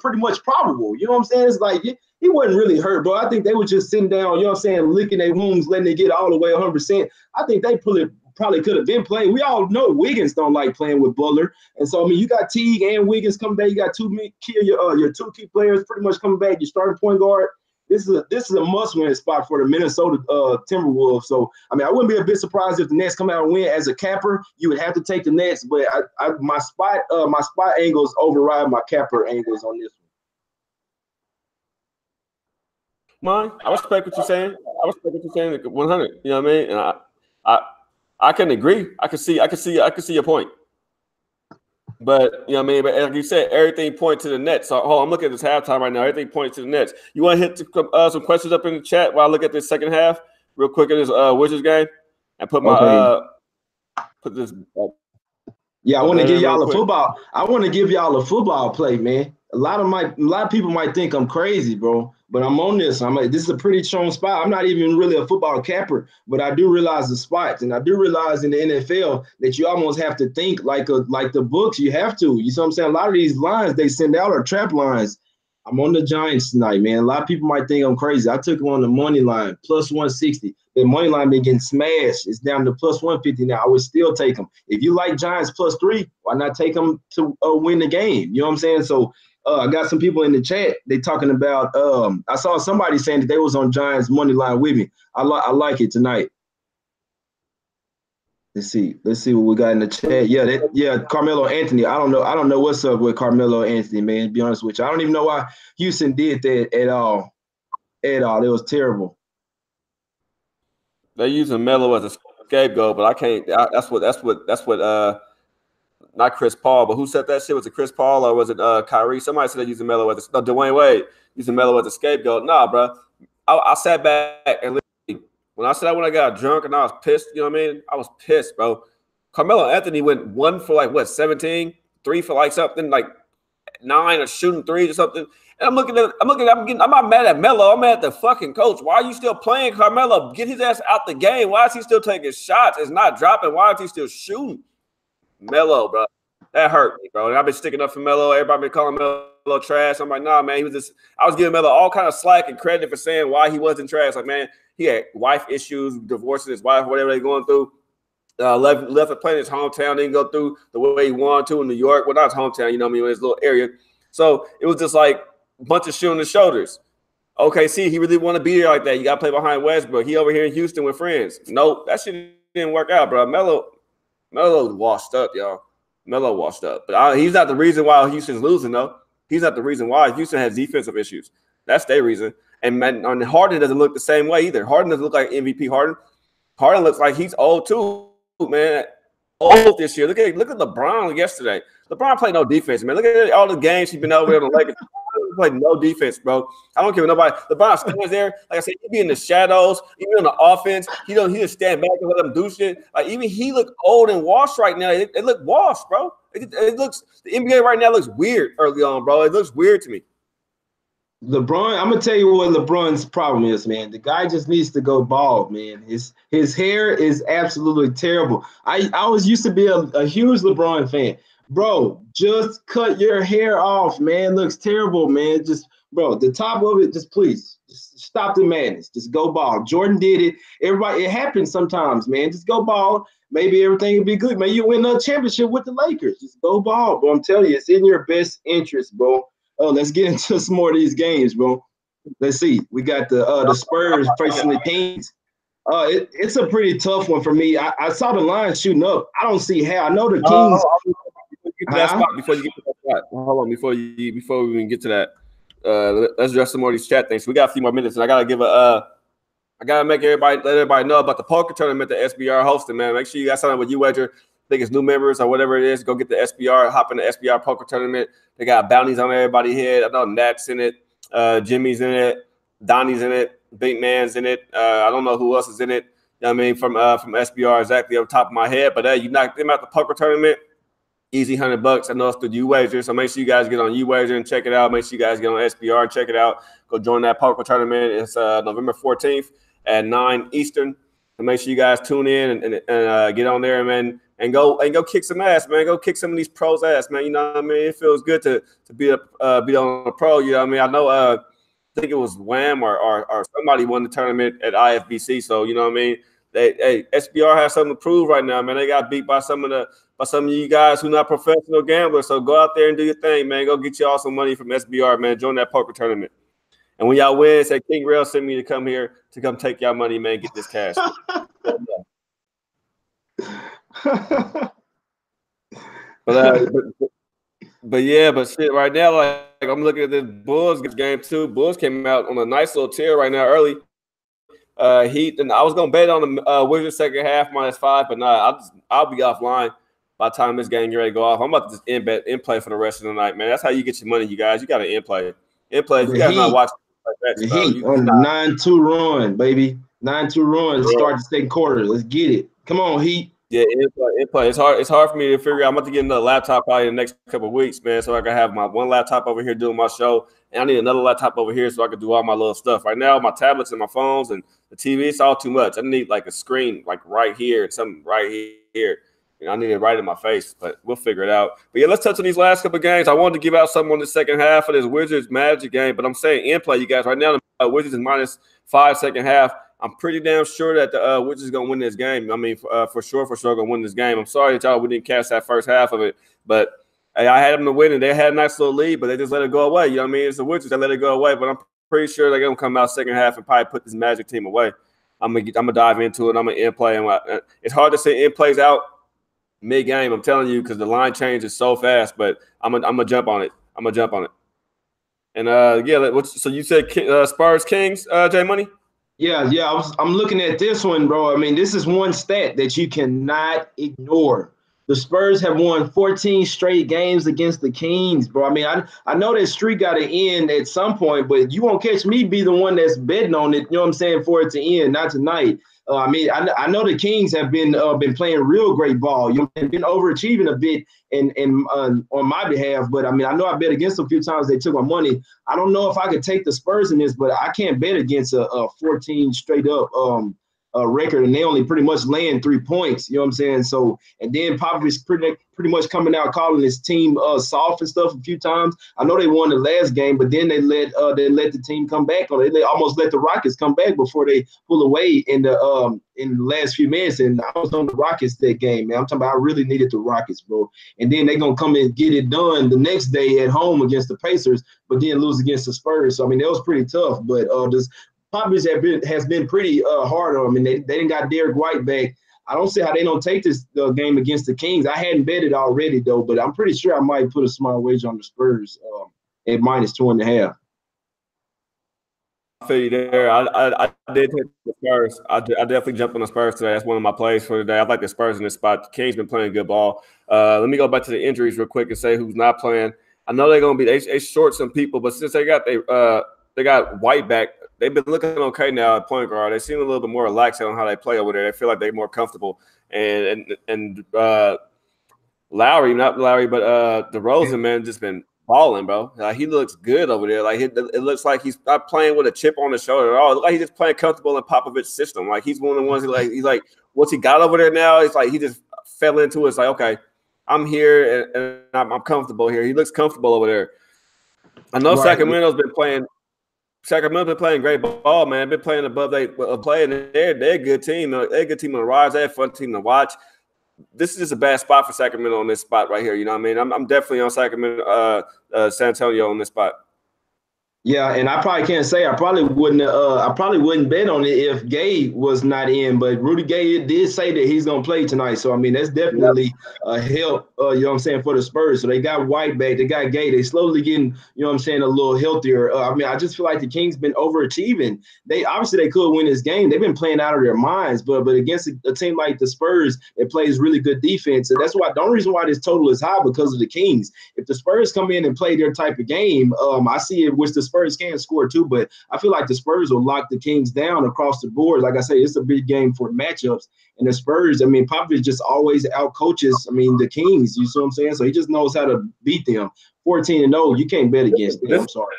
pretty much probable. You know what I'm saying? It's like he wasn't really hurt, bro. I think they were just sitting down, you know what I'm saying, licking their wounds, letting it get all the way 100%. I think they probably could have been playing. We all know Wiggins don't like playing with Butler. And so, I mean, you got Teague and Wiggins coming back. You got your two key players pretty much coming back. Your starting point guard. This is a must-win spot for the Minnesota Timberwolves. So, I mean, I wouldn't be a bit surprised if the Nets come out and win. As a capper, you would have to take the Nets, but my spot angles override my capper angles on this one. I respect what you're saying. 100. You know what I mean? And I can agree. I can see your point. But you know what I mean. But like you said, everything points to the Nets. So I'm looking at this halftime right now. Everything points to the Nets. You want to hit some questions up in the chat while I look at this second half real quick in this Wizards game and put my put this. Yeah, I want to give y'all a football. I want to give y'all a football play, man. A lot of people might think I'm crazy, bro, but I'm on this. I'm like, this is a pretty strong spot. I'm not even really a football capper, but I do realize the spots, and I do realize in the NFL that you almost have to think like the books. You have to. You see what I'm saying? A lot of these lines they send out are trap lines. I'm on the Giants tonight, man. A lot of people might think I'm crazy. I took them on the money line, plus 160. The money line been getting smashed. It's down to plus 150 now. I would still take them. If you like Giants plus 3, why not take them to win the game? You know what I'm saying? So I got some people in the chat. They talking about I saw somebody saying that they was on Giants money line with me. I like it tonight. Let's see what we got in the chat. Yeah, Carmelo Anthony. I don't know what's up with Carmelo Anthony, man. To be honest with you, I don't even know why Houston did that at all. It was terrible. They're using Melo as a scapegoat, but I can't. That's what not Chris Paul, but who said that shit? Was it Chris Paul or was it Kyrie? Somebody said they using Melo as Dwayne Wade using Melo as a scapegoat. Nah, bro. I sat back and literally, when I got drunk and I was pissed, you know what I mean? I was pissed, bro. Carmelo Anthony went 1 for like what, 17, 3 for like something like 9 or shooting threes or something. And I'm not mad at Melo. I'm mad at the fucking coach. Why are you still playing Carmelo? Get his ass out the game. Why is he still taking shots? It's not dropping. Why is he still shooting? Melo, bro. That hurt me, bro. And I've been sticking up for Melo. Everybody been calling Melo trash. I'm like, nah, man. I was giving Melo all kind of slack and credit for saying why he wasn't trash. Like, man, he had wife issues, divorcing his wife, whatever they're going through. Left it playing his hometown. Didn't go through the way he wanted to in New York. Well, not his hometown, you know what I mean, in his little area. So it was just like a bunch of shit on his shoulders. Okay, see, he really want to be there like that. You got to play behind Westbrook. He over here in Houston with friends. Nope, that shit didn't work out, bro. Melo washed up, y'all. Melo washed up. But he's not the reason why Houston's losing, though. He's not the reason why. Houston has defensive issues. That's their reason. And Harden doesn't look the same way either. Harden doesn't look like MVP Harden. Harden looks like he's old, too, man. Old this year. Look at LeBron yesterday. LeBron played no defense, man. Look at all the games he's been over there on the Lakers. He played no defense, bro. I don't care what nobody. LeBron stands there. Like I said, he be in the shadows, even on the offense. He just stand back and let them do shit. Like even he look old and washed right now. It look washed, bro. It looks the NBA right now looks weird early on, bro. It looks weird to me. LeBron, I'm gonna tell you what LeBron's problem is, man. The guy just needs to go bald, man. His hair is absolutely terrible. I always used to be a huge LeBron fan. Bro, just cut your hair off, man. Looks terrible, man. Just, bro, the top of it, just please, just stop the madness. Just go bald. Jordan did it. Everybody, it happens sometimes, man. Just go bald. Maybe everything will be good. Maybe you win a championship with the Lakers. Just go bald, bro. I'm telling you, it's in your best interest, bro. Oh, let's get into some more of these games, bro. Let's see. We got the Spurs facing the Kings. It's a pretty tough one for me. I saw the line shooting up. I don't see how. I know the Kings. Before you get to that spot, hold on. Before we even get to that, let's address some more of these chat things. We got a few more minutes, and I gotta let everybody know about the poker tournament that SBR hosting, man. Make sure you guys sign up with Youwager. I think it's new members or whatever it is. Go get the SBR, hop in the SBR poker tournament. They got bounties on everybody's head. I know Nat's in it, Jimmy's in it, Donnie's in it, Big Man's in it. I don't know who else is in it. You know what I mean, from SBR exactly off the top of my head. But you knock them out the poker tournament. Easy $100. I know it's through Youwager, so make sure you guys get on Youwager and check it out. Make sure you guys get on SBR and check it out. Go join that poker tournament. It's November 14th at 9 Eastern. So make sure you guys tune in and get on there, man, and go kick some ass, man. Go kick some of these pros' ass, man. You know what I mean? It feels good to be on a pro. You know what I mean? I know. I think it was Wham or somebody won the tournament at IFBC. So you know what I mean? SBR has something to prove right now, man. They got beat by some of you guys who not professional gamblers. So go out there and do your thing, man. Go get y'all some money from SBR, man. Join that poker tournament. And when y'all win, say King Rail sent me to come here to come take y'all money, man. Get this cash. but shit, right now, like I'm looking at this Bulls game too. Bulls came out on a nice little tear right now early. Heat, and I was gonna bet on the Wizards second half -5, but nah, I'll be offline by the time this game get ready to go off. I'm about to just in play for the rest of the night, man. That's how you get your money, you guys. You got to in play. You guys not watching like that. The Heat on 9-2 run, baby. 9-2 run. Start the second quarter. Let's get it. Come on, Heat. Yeah, in play. It's hard for me to figure out. I'm about to get another laptop probably in the next couple of weeks, man, so I can have my one laptop over here doing my show, and I need another laptop over here so I can do all my little stuff. Right now, my tablets and my phones and the TV, it's all too much. I need like a screen like right here and something right here. You know, I need it right in my face, but we'll figure it out. But yeah, let's touch on these last couple of games. I wanted to give out something on the second half of this Wizards Magic game, but I'm saying in play, you guys. Right now, the Wizards is -5 second half. I'm pretty damn sure that the Wizards is gonna win this game. I mean, for sure gonna win this game. I'm sorry that we didn't catch that first half of it, but hey, I had them to win, and they had a nice little lead, but they just let it go away. You know what I mean? It's the Wizards that let it go away, but I'm pretty sure they're gonna come out second half and probably put this Magic team away. I'm gonna dive into it. I'm gonna in play, and it's hard to say in plays out mid game. I'm telling you because the line changes so fast, but I'm gonna jump on it. And yeah, so you said Spurs Kings, J Money. Yeah. I'm looking at this one, bro. I mean, this is one stat that you cannot ignore. The Spurs have won 14 straight games against the Kings, bro. I mean, I know that streak got to end at some point, but you won't catch me be the one that's betting on it, you know what I'm saying, for it to end, not tonight. I know the Kings have been playing real great ball. You know, they've been overachieving a bit on my behalf, but I mean, I know I bet against them a few times. They took my money. I don't know if I could take the Spurs in this, but I can't bet against a 14 straight up record, and they only pretty much laying 3 points. You know what I'm saying? So, and then Popovich pretty much coming out calling his team soft and stuff a few times. I know they won the last game, but then they let the team come back, or they almost let the Rockets come back before they pull away in the last few minutes. And I was on the Rockets that game, man. I'm talking about I really needed the Rockets, bro. And then they're gonna come and get it done the next day at home against the Pacers, but then lose against the Spurs. So I mean, that was pretty tough. But Popovich has been pretty hard on them, and they didn't got Derek White back. I don't see how they don't take this game against the Kings. I hadn't betted already, though, but I'm pretty sure I might put a small wager on the Spurs at -2.5. I feel you there. I did take the Spurs. I definitely jumped on the Spurs today. That's one of my plays for today. I like the Spurs in this spot. The Kings been playing good ball. Let me go back to the injuries real quick and say who's not playing. I know they're going to be they short some people, but since they got White back, they've been looking okay now at point guard. They seem a little bit more relaxed on how they play over there. They feel like they're more comfortable. And Lowry, not Lowry, but DeRozan, man, just been balling, bro. He looks good over there. Like it looks like he's not playing with a chip on his shoulder at all. It looks like he's just playing comfortable in Popovich's system. Like he's one of the ones he's like once he got over there now, it's like he just fell into it. It's like, okay, I'm here and I'm comfortable here. He looks comfortable over there. I know Sacramento's been playing. Sacramento's been playing great ball, man. Been playing above they playing. They're a good team. They're a good team on the rise. They're a fun team to watch. This is just a bad spot for Sacramento on this spot right here. You know what I mean? I'm definitely on Sacramento, San Antonio on this spot. Yeah, and I probably can't say I probably wouldn't bet on it if Gay was not in, but Rudy Gay did say that he's gonna play tonight. So I mean that's definitely a help, you know what I'm saying, for the Spurs. So they got White back, they got Gay, they slowly getting, you know what I'm saying, a little healthier. I mean, I just feel like the Kings been overachieving. They could win this game. They've been playing out of their minds, but against a team like the Spurs, it plays really good defense. And that's why the only reason why this total is high because of the Kings. If the Spurs come in and play their type of game, I see it, which the Spurs can score too, but I feel like the Spurs will lock the Kings down across the board. Like I say, it's a big game for matchups. And the Spurs, I mean, Popovich just always outcoaches, the Kings. You see what I'm saying? So he just knows how to beat them. 14-0, you can't bet against them. I'm sorry.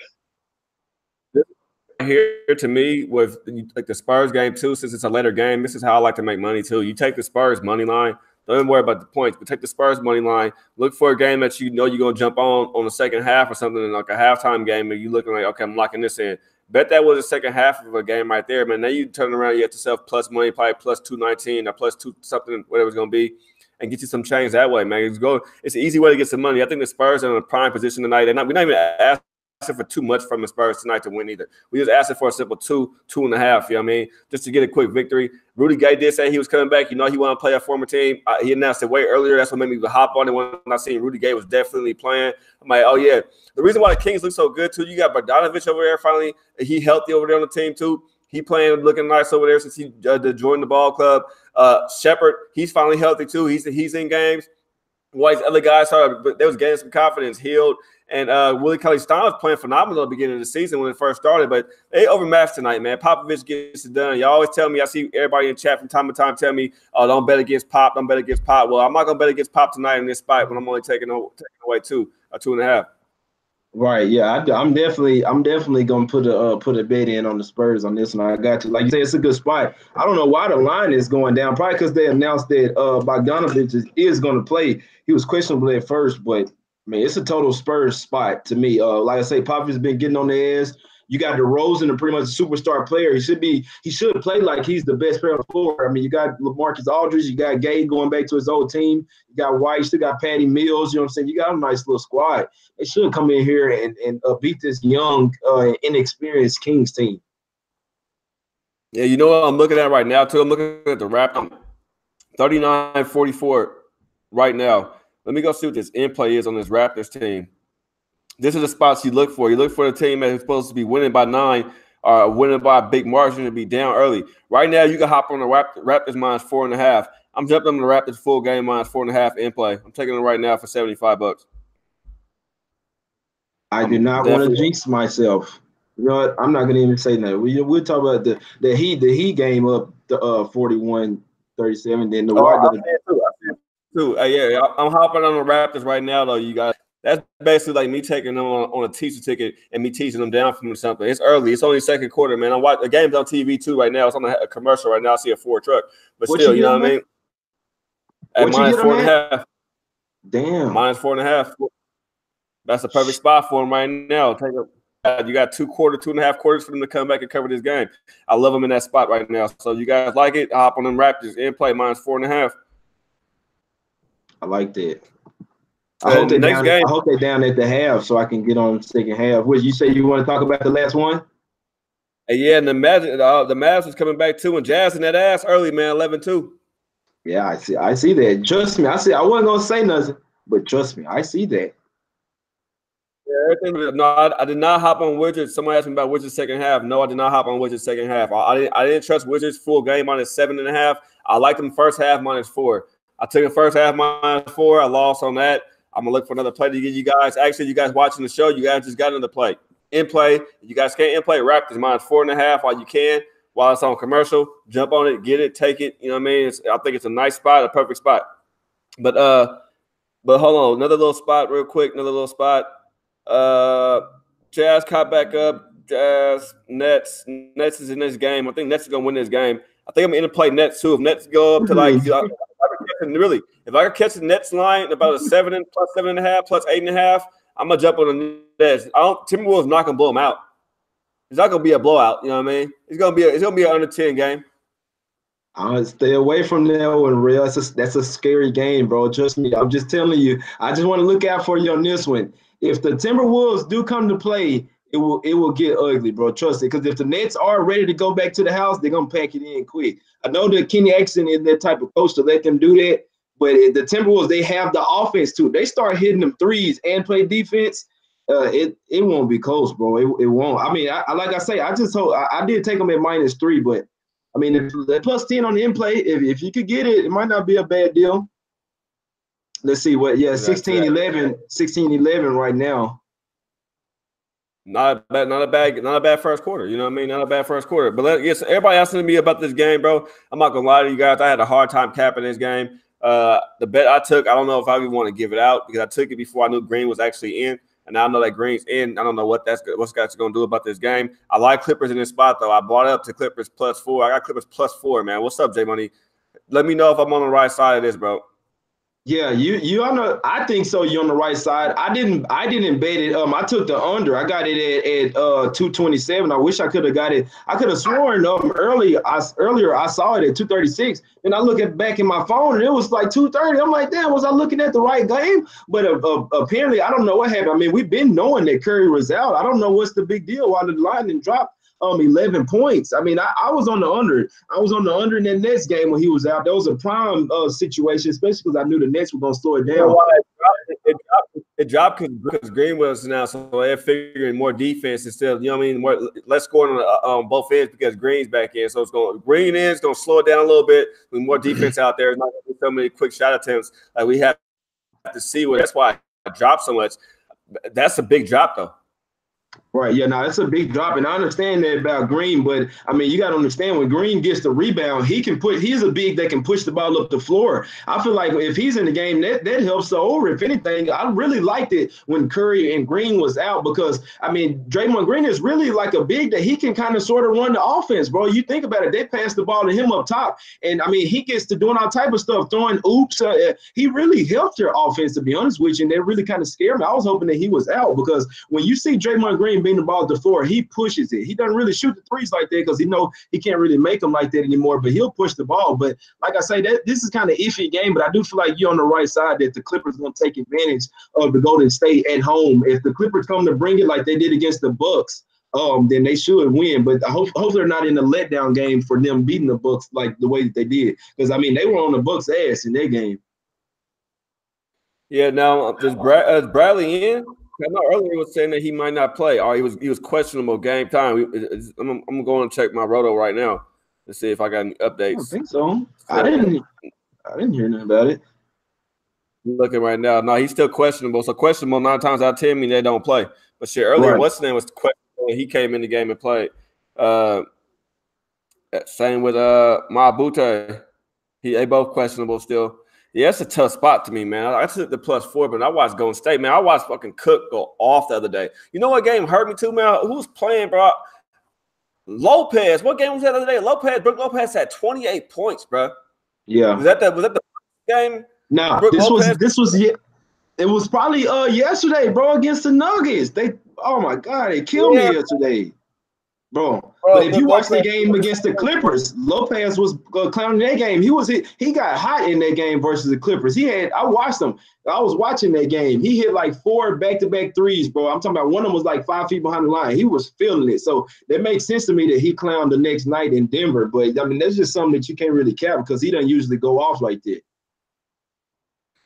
Here to me with like the Spurs game too, since it's a later game, this is how I like to make money too. You take the Spurs money line. Don't even worry about the points, but take the Spurs money line. Look for a game that you know you're going to jump on the second half or something, like a halftime game, and you're looking like, okay, I'm locking this in. Bet that was the second half of a game right there, man. Now you turn around, you get yourself plus money, probably plus 219 or plus 2 something, whatever it's going to be, and get you some change that way, man. It's an easy way to get some money. I think the Spurs are in a prime position tonight. We're not even asking for too much from the Spurs tonight to win either. We just asking for a simple 2.5, you know what I mean, just to get a quick victory. Rudy Gay did say he was coming back. You know, he wanted to play a former team. He announced it way earlier. That's what made me hop on it when I seen Rudy Gay was definitely playing. I'm like, oh, yeah. The reason why the Kings look so good, too, you got Bogdanovich over there finally. He healthy over there on the team, too. He playing, looking nice over there since he joined the ball club. Shepherd, he's finally healthy, too. He's in games. White's other guys started, but they was getting some confidence, healed. And Willie Cauley-Stein was playing phenomenal at the beginning of the season when it first started, but they overmatched tonight, man. Popovich gets it done. Y'all always tell me, I see everybody in chat from time to time tell me, oh, don't bet against Pop, don't bet against Pop. Well, I'm not going to bet against Pop tonight in this spot when I'm only taking away 2.5. Right, yeah, I'm definitely gonna put a bet in on the Spurs on this one. I got you. Like you say, it's a good spot. I don't know why the line is going down. Probably because they announced that Bogdanovich is going to play. He was questionable at first, but I mean, it's a total Spurs spot to me. Like I say, Popovich has been getting on the ass. You got DeRozan, pretty much a superstar player. He should play like he's the best player on the floor. I mean, you got LaMarcus Aldridge, you got Gay going back to his old team. You got White, you still got Patty Mills. You know what I'm saying? You got a nice little squad. They should come in here and beat this young, inexperienced Kings team. Yeah, you know what I'm looking at right now, too? I'm looking at the Raptors, 39-44 right now. Let me go see what this in play is on this Raptors team. This is the spots you look for. You look for the team that is supposed to be winning by 9 or winning by a big margin to be down early. Right now, you can hop on the Raptors -4.5. I'm jumping on the Raptors full game -4.5 in play. I'm taking it right now for $75. I do not want to jinx myself. You know what? I'm not gonna even say that. We'll talk about the Heat game up to 41-37. Then the White. Yeah, I'm hopping on the Raptors right now, though. You guys, that's basically like me taking them on a teacher ticket and me teasing them down from something. It's early. It's only second quarter, man. I'm watching the game's on TV too right now. It's on a commercial right now. I see a Ford truck, but still, you know what I mean. At -4.5. Damn. -4.5. That's the perfect spot for him right now. You got 2.5 quarters for them to come back and cover this game. I love them in that spot right now. So you guys like it? Hop on them Raptors in play -4.5. I like that. I hope they're down at the half so I can get on the second half. What you say you want to talk about the last one? Yeah, and the Mavs was coming back too, and Jazz in that ass early, man, 11-2. Yeah, I see that. Trust me, I wasn't gonna say nothing, but trust me, I see that. Yeah, no, I did not hop on Wizards. Someone asked me about Wizards second half. No, I did not hop on Wizards second half. I didn't trust Wizards full game -7.5. I liked them first half -4. I took the first half -4. I lost on that. I'm gonna look for another play to give you guys. Actually, you guys watching the show, you guys just got another play. In play. You guys can't in play Raptors -4.5 while you can. While it's on commercial, jump on it, get it, take it. You know what I mean? I think it's a nice spot, a perfect spot. But hold on, another little spot real quick. Another little spot. Jazz caught back up. Jazz, Nets. Nets is in this game. I think Nets is gonna win this game. I think I'm gonna play Nets too. If Nets go up to if I can catch the Nets line about a +7.5, +8.5, I'm gonna jump on the Nets. Timberwolves not gonna blow them out. It's not gonna be a blowout. You know what I mean? It's gonna be an under 10 game. Stay away from that one, real. That's a scary game, bro. Trust me. I'm just telling you. I just want to look out for you on this one. If the Timberwolves do come to play, it will get ugly, bro. Trust it. Because if the Nets are ready to go back to the house, they're gonna pack it in quick. I know that Kenny Atkinson is that type of coach to let them do that, but the Timberwolves, they have the offense too. They start hitting them threes and play defense. It won't be close, bro. It won't. I mean, like I say, I just hope I did take them at -3, but I mean, if the +10 on the in play, if you could get it, it might not be a bad deal. Let's see what. Yeah, 16-11 right now. Not a bad first quarter. You know what I mean? Not a bad first quarter. But yes, everybody asking me about this game, bro. I'm not gonna lie to you guys. I had a hard time capping this game. The bet I took, I don't know if I even want to give it out because I took it before I knew Green was actually in. And now I know that Green's in. I don't know what guys going to do about this game. I like Clippers in this spot, though. I bought up to Clippers +4. I got Clippers +4, man. What's up, J Money? Let me know if I'm on the right side of this, bro. Yeah, you on the. I think so. You're on the right side. I didn't bet it. I took the under. I got it at 227. I wish I could have got it. I could have sworn earlier I saw it at 236. And I look back in my phone and it was like 230. I'm like, damn, was I looking at the right game? But apparently, I don't know what happened. I mean, we've been knowing that Curry was out. I don't know what's the big deal. Why the line didn't drop 11 points. I mean, I was on the under. I was on the under in that Nets game when he was out. That was a prime situation, especially because I knew the Nets were going to slow it down. It dropped because Green was now, so they're figuring more defense instead of, you know what I mean, less scoring on both ends because Green's back in. So Green is going to slow it down a little bit with more defense out there. It's not going to be so many quick shot attempts. Like we have to see what. That's why I dropped so much. That's a big drop, though. Right, yeah, no, that's a big drop, and I understand that about Green, but I mean, you got to understand when Green gets the rebound, he's a big that can push the ball up the floor. I feel like if he's in the game, that helps the over. If anything, I really liked it when Curry and Green was out because, I mean, Draymond Green is really like a big that he can kind of sort of run the offense, bro. You think about it, they pass the ball to him up top, and I mean, he gets to doing all type of stuff, throwing oops. He really helped their offense, to be honest with you, and that really kind of scared me. I was hoping that he was out because when you see Draymond Green being the ball at the floor, he pushes it. He doesn't really shoot the threes like that because he know he can't really make them like that anymore, but he'll push the ball. But like I say, this is kind of iffy game, but I do feel like you're on the right side that the Clippers are going to take advantage of the Golden State at home. If the Clippers come to bring it like they did against the Bucks, then they should win. But I hope they're not in a letdown game for them beating the Bucks like the way that they did. Because, I mean, they were on the Bucks' ass in their game. Yeah, now, is Bradley in? I know earlier he was saying that he might not play. Or he was questionable game time. I'm going to check my roto right now to see if I got any updates. I don't think so. I didn't. I didn't hear nothing about it. Looking right now. No, he's still questionable. So questionable 9 times out of 10 mean they don't play. But shit, earlier, what's his name was questionable when he came in the game and played. Same with Mabute. They both questionable still. Yeah, it's a tough spot to me, man. I took the +4, but I watched Golden State, man. I watched fucking Cook go off the other day. You know what game hurt me too, man? Who was playing, bro? Lopez. What game was that the other day? Brook Lopez had 28 points, bro. Yeah. Was that the game? No, it was probably yesterday, bro, against the Nuggets. Oh my God, they killed me yesterday. Bro, but if you watch the game against the Clippers, Lopez was clowning that game. He got hot in that game versus the Clippers. I watched him. I was watching that game. He hit like 4 back-to-back threes, bro. I'm talking about one of them was like 5 feet behind the line. He was feeling it. So that makes sense to me that he clowned the next night in Denver. But I mean, that's just something that you can't really cap because he doesn't usually go off like that.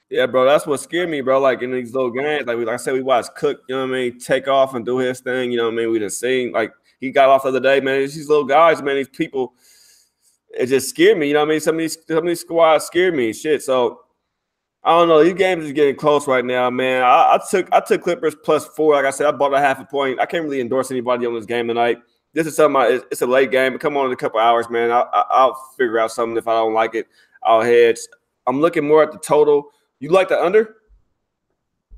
Yeah, bro, that's what scared me, bro. Like in these little games, like I said, we watched Cook, you know what I mean, take off and do his thing, you know what I mean. We done seen like he got off the other day, man. It's these little guys, man. These people, it just scared me, you know what I mean. Some of these squads scared me, shit. So I don't know. These games is getting close right now, man. I took Clippers +4. Like I said, I bought a half a point. I can't really endorse anybody on this game tonight. This is something. It's a late game. Come on in a couple hours, man. I'll figure out something. If I don't like it, I'll hedge. I'm looking more at the total. You like the under?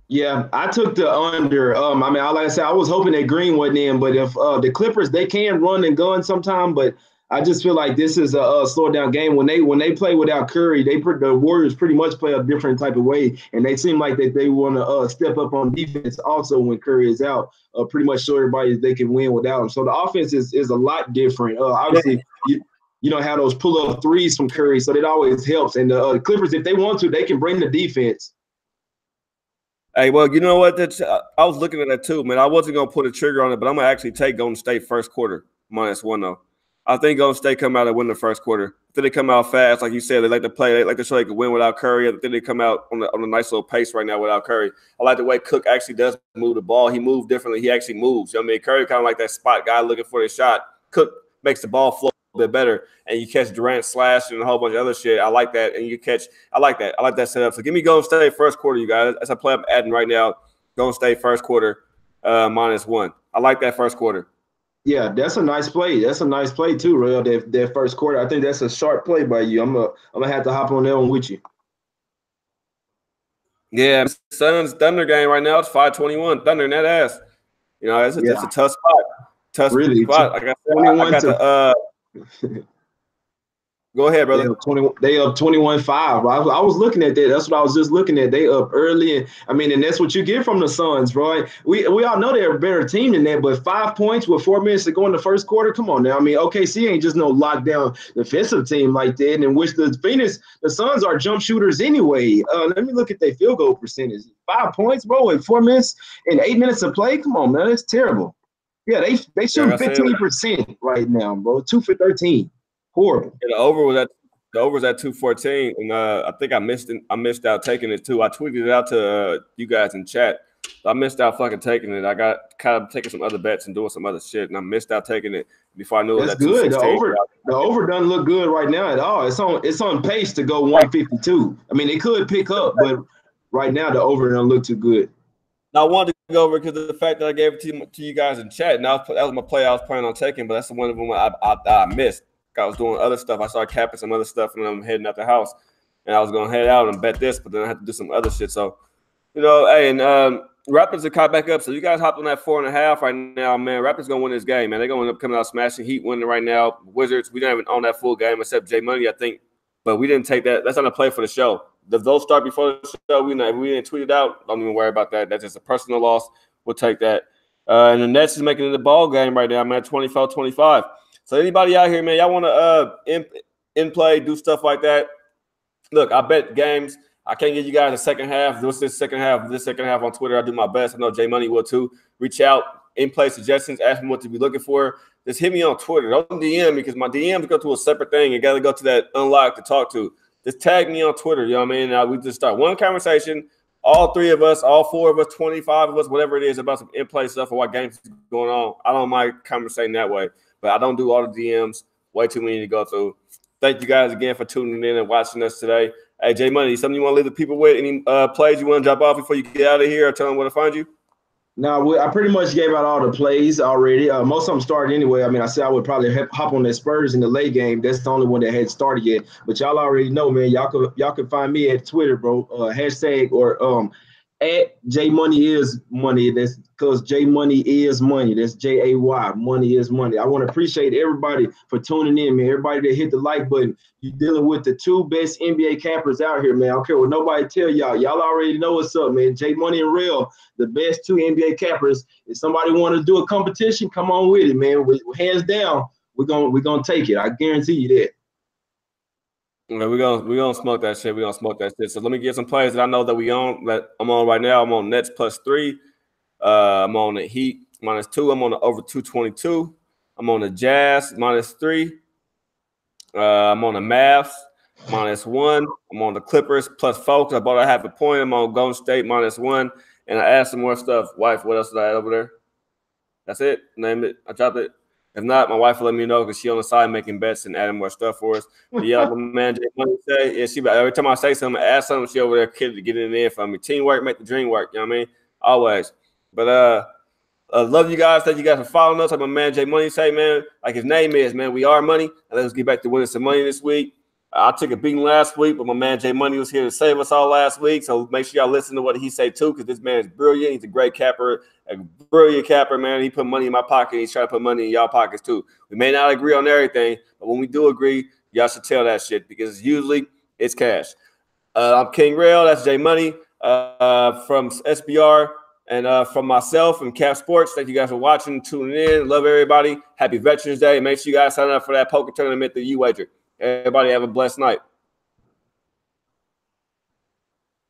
Yeah, I took the under. I mean, like I said, I was hoping that Green wasn't in, but if the Clippers, they can run and gun sometime, but I just feel like this is a slow down game. When they play without Curry, the Warriors pretty much play a different type of way, and they seem like that they want to step up on defense also when Curry is out. Pretty much show everybody that they can win without him. So the offense is a lot different. Obviously, you don't have those pull-up threes from Curry, so that always helps. And the Clippers, if they want to, they can bring the defense. Hey, well, you know what? I was looking at that too, man. I wasn't going to put a trigger on it, but I'm going to actually take Golden State first quarter -1, though. I think Golden State come out and win the first quarter. I think they come out fast, like you said. They like to play. They like to show they can win without Curry. I think they come out on a nice little pace right now without Curry. I like the way Cook actually does move the ball. He moves differently. He actually moves. You know what I mean? Curry kind of like that spot guy looking for the shot. Cook makes the ball flow a bit better, and you catch Durant slashing and a whole bunch of other shit. I like that, and I like that. I like that setup. So give me Golden State first quarter, you guys. As I play, I'm adding right now. Golden State first quarter -1. I like that first quarter. Yeah, that's a nice play. That's a nice play too, Real. That first quarter. I think that's a sharp play by you. I'm gonna have to hop on that one with you. Yeah, Suns Thunder game right now. It's 5:21. Thunder in that ass. You know, it's a tough spot. Tough really, spot. Like I said, I got Go ahead, brother. They up 21-5. I was looking at that. That's what I was just looking at. They up early, and that's what you get from the Suns, bro. We all know they're a better team than that, but 5 points with 4 minutes to go in the first quarter. Come on now. I mean, OKC ain't just no lockdown defensive team like that. And in which the Suns are jump shooters anyway. Let me look at their field goal percentage. 5 points, bro, in 4 minutes and 8 minutes of play. Come on, man, that's terrible. Yeah, they shoot 15% right now, bro. 2 for 13. Horrible. Yeah, the over was at 214, and I think I missed out taking it too. I tweeted it out to you guys in chat. I missed out fucking taking it. I got kind of taking some other bets and doing some other shit, and I missed out taking it before I knew that's it was at 216. The over doesn't look good right now at all. It's on pace to go 152. I mean, it could pick up, but right now the over doesn't look too good. Now, I wanted to go over because of the fact that I gave it to you guys in chat. Now that was my play I was planning on taking, but that's the one of them I missed. I was doing other stuff. I started capping some other stuff, and I'm heading out the house. And I was going to head out and bet this, but then I had to do some other shit. So, you know, hey, and Raptors are caught back up. So you guys hopped on that 4.5 right now, man. Raptors going to win this game, man. They're going to end up coming out smashing. Heat winning right now. Wizards, we didn't even own that full game except J Money, I think. But we didn't take that. That's not a play for the show. If those start before the show, we didn't tweet it out. Don't even worry about that. That's just a personal loss. We'll take that. And the Nets is making it a ball game right now, man, 24-25. So anybody out here, man, y'all want to in play, do stuff like that? Look, I bet games. I can't give you guys a second half. This second half on Twitter. I do my best. I know J Money will too. Reach out, in-play suggestions, ask me what to be looking for. Just hit me on Twitter. Don't DM me because my DMs go to a separate thing and got to go to that unlock to talk to. Just tag me on Twitter. You know what I mean? Now we just start one conversation. All 3 of us, all 4 of us, 25 of us, whatever it is about some in-play stuff or what games is going on. I don't mind conversating that way. But I don't do all the DMs. Way too many to go through. Thank you guys again for tuning in and watching us today. Hey, J Money, something you want to leave the people with? Any plays you want to drop off before you get out of here, or tell them where to find you? No, I pretty much gave out all the plays already. Most of them started anyway. I mean, I said I would probably hop on the Spurs in the late game. That's the only one that hadn't started yet. But y'all already know, man. Y'all can find me at Twitter, bro. Hashtag or at J Money is money. That's because J Money is money. That's JAY. Money is money. I want to appreciate everybody for tuning in, man. Everybody that hit the like button. You dealing with the two best NBA cappers out here, man. I don't care what nobody tell y'all. Y'all already know what's up, man. J Money and Real, the best two NBA cappers. If somebody want to do a competition, come on with it, man. Hands down, we're gonna take it. I guarantee you that. Yeah, we're gonna smoke that shit. We're gonna smoke that shit. So let me get some plays that I know that I'm on right now. I'm on Nets +3. I'm on the Heat -2. I'm on the over 222. I'm on the Jazz -3. I'm on the Mavs -1. I'm on the Clippers +4. I bought a half a point. I'm on Golden State -1. And I added some more stuff. Wife, what else did I add over there? That's it. Name it. I dropped it. If not, my wife will let me know because she on the side making bets and adding more stuff for us. But yeah, like my man Jay Money say, yeah, she every time I say something, add something, she over there to get it in for me. Teamwork make the dream work. You know what I mean? Always. But love you guys. Thank you guys for following us. Like my man Jay Money say, man, like his name is, man, we are money. And let's get back to winning some money this week. I took a beating last week, but my man Jay Money was here to save us all last week. So make sure y'all listen to what he say too, because this man is brilliant. He's a great capper, a brilliant capper, man. He put money in my pocket. He's trying to put money in y'all pockets too. We may not agree on everything, but when we do agree, y'all should tell that shit because usually it's cash. I'm King Rail. That's Jay Money from SBR. And from myself and Cap Sports, thank you guys for watching, tuning in. Love everybody. Happy Veterans Day. Make sure you guys sign up for that poker tournament, the Youwager. Everybody have a blessed night.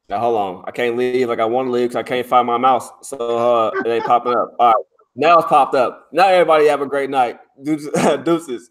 Now, hold on. I can't leave like I want to leave because I can't find my mouse. So it ain't popping up. All right. Now it's popped up. Now everybody have a great night. Deuces.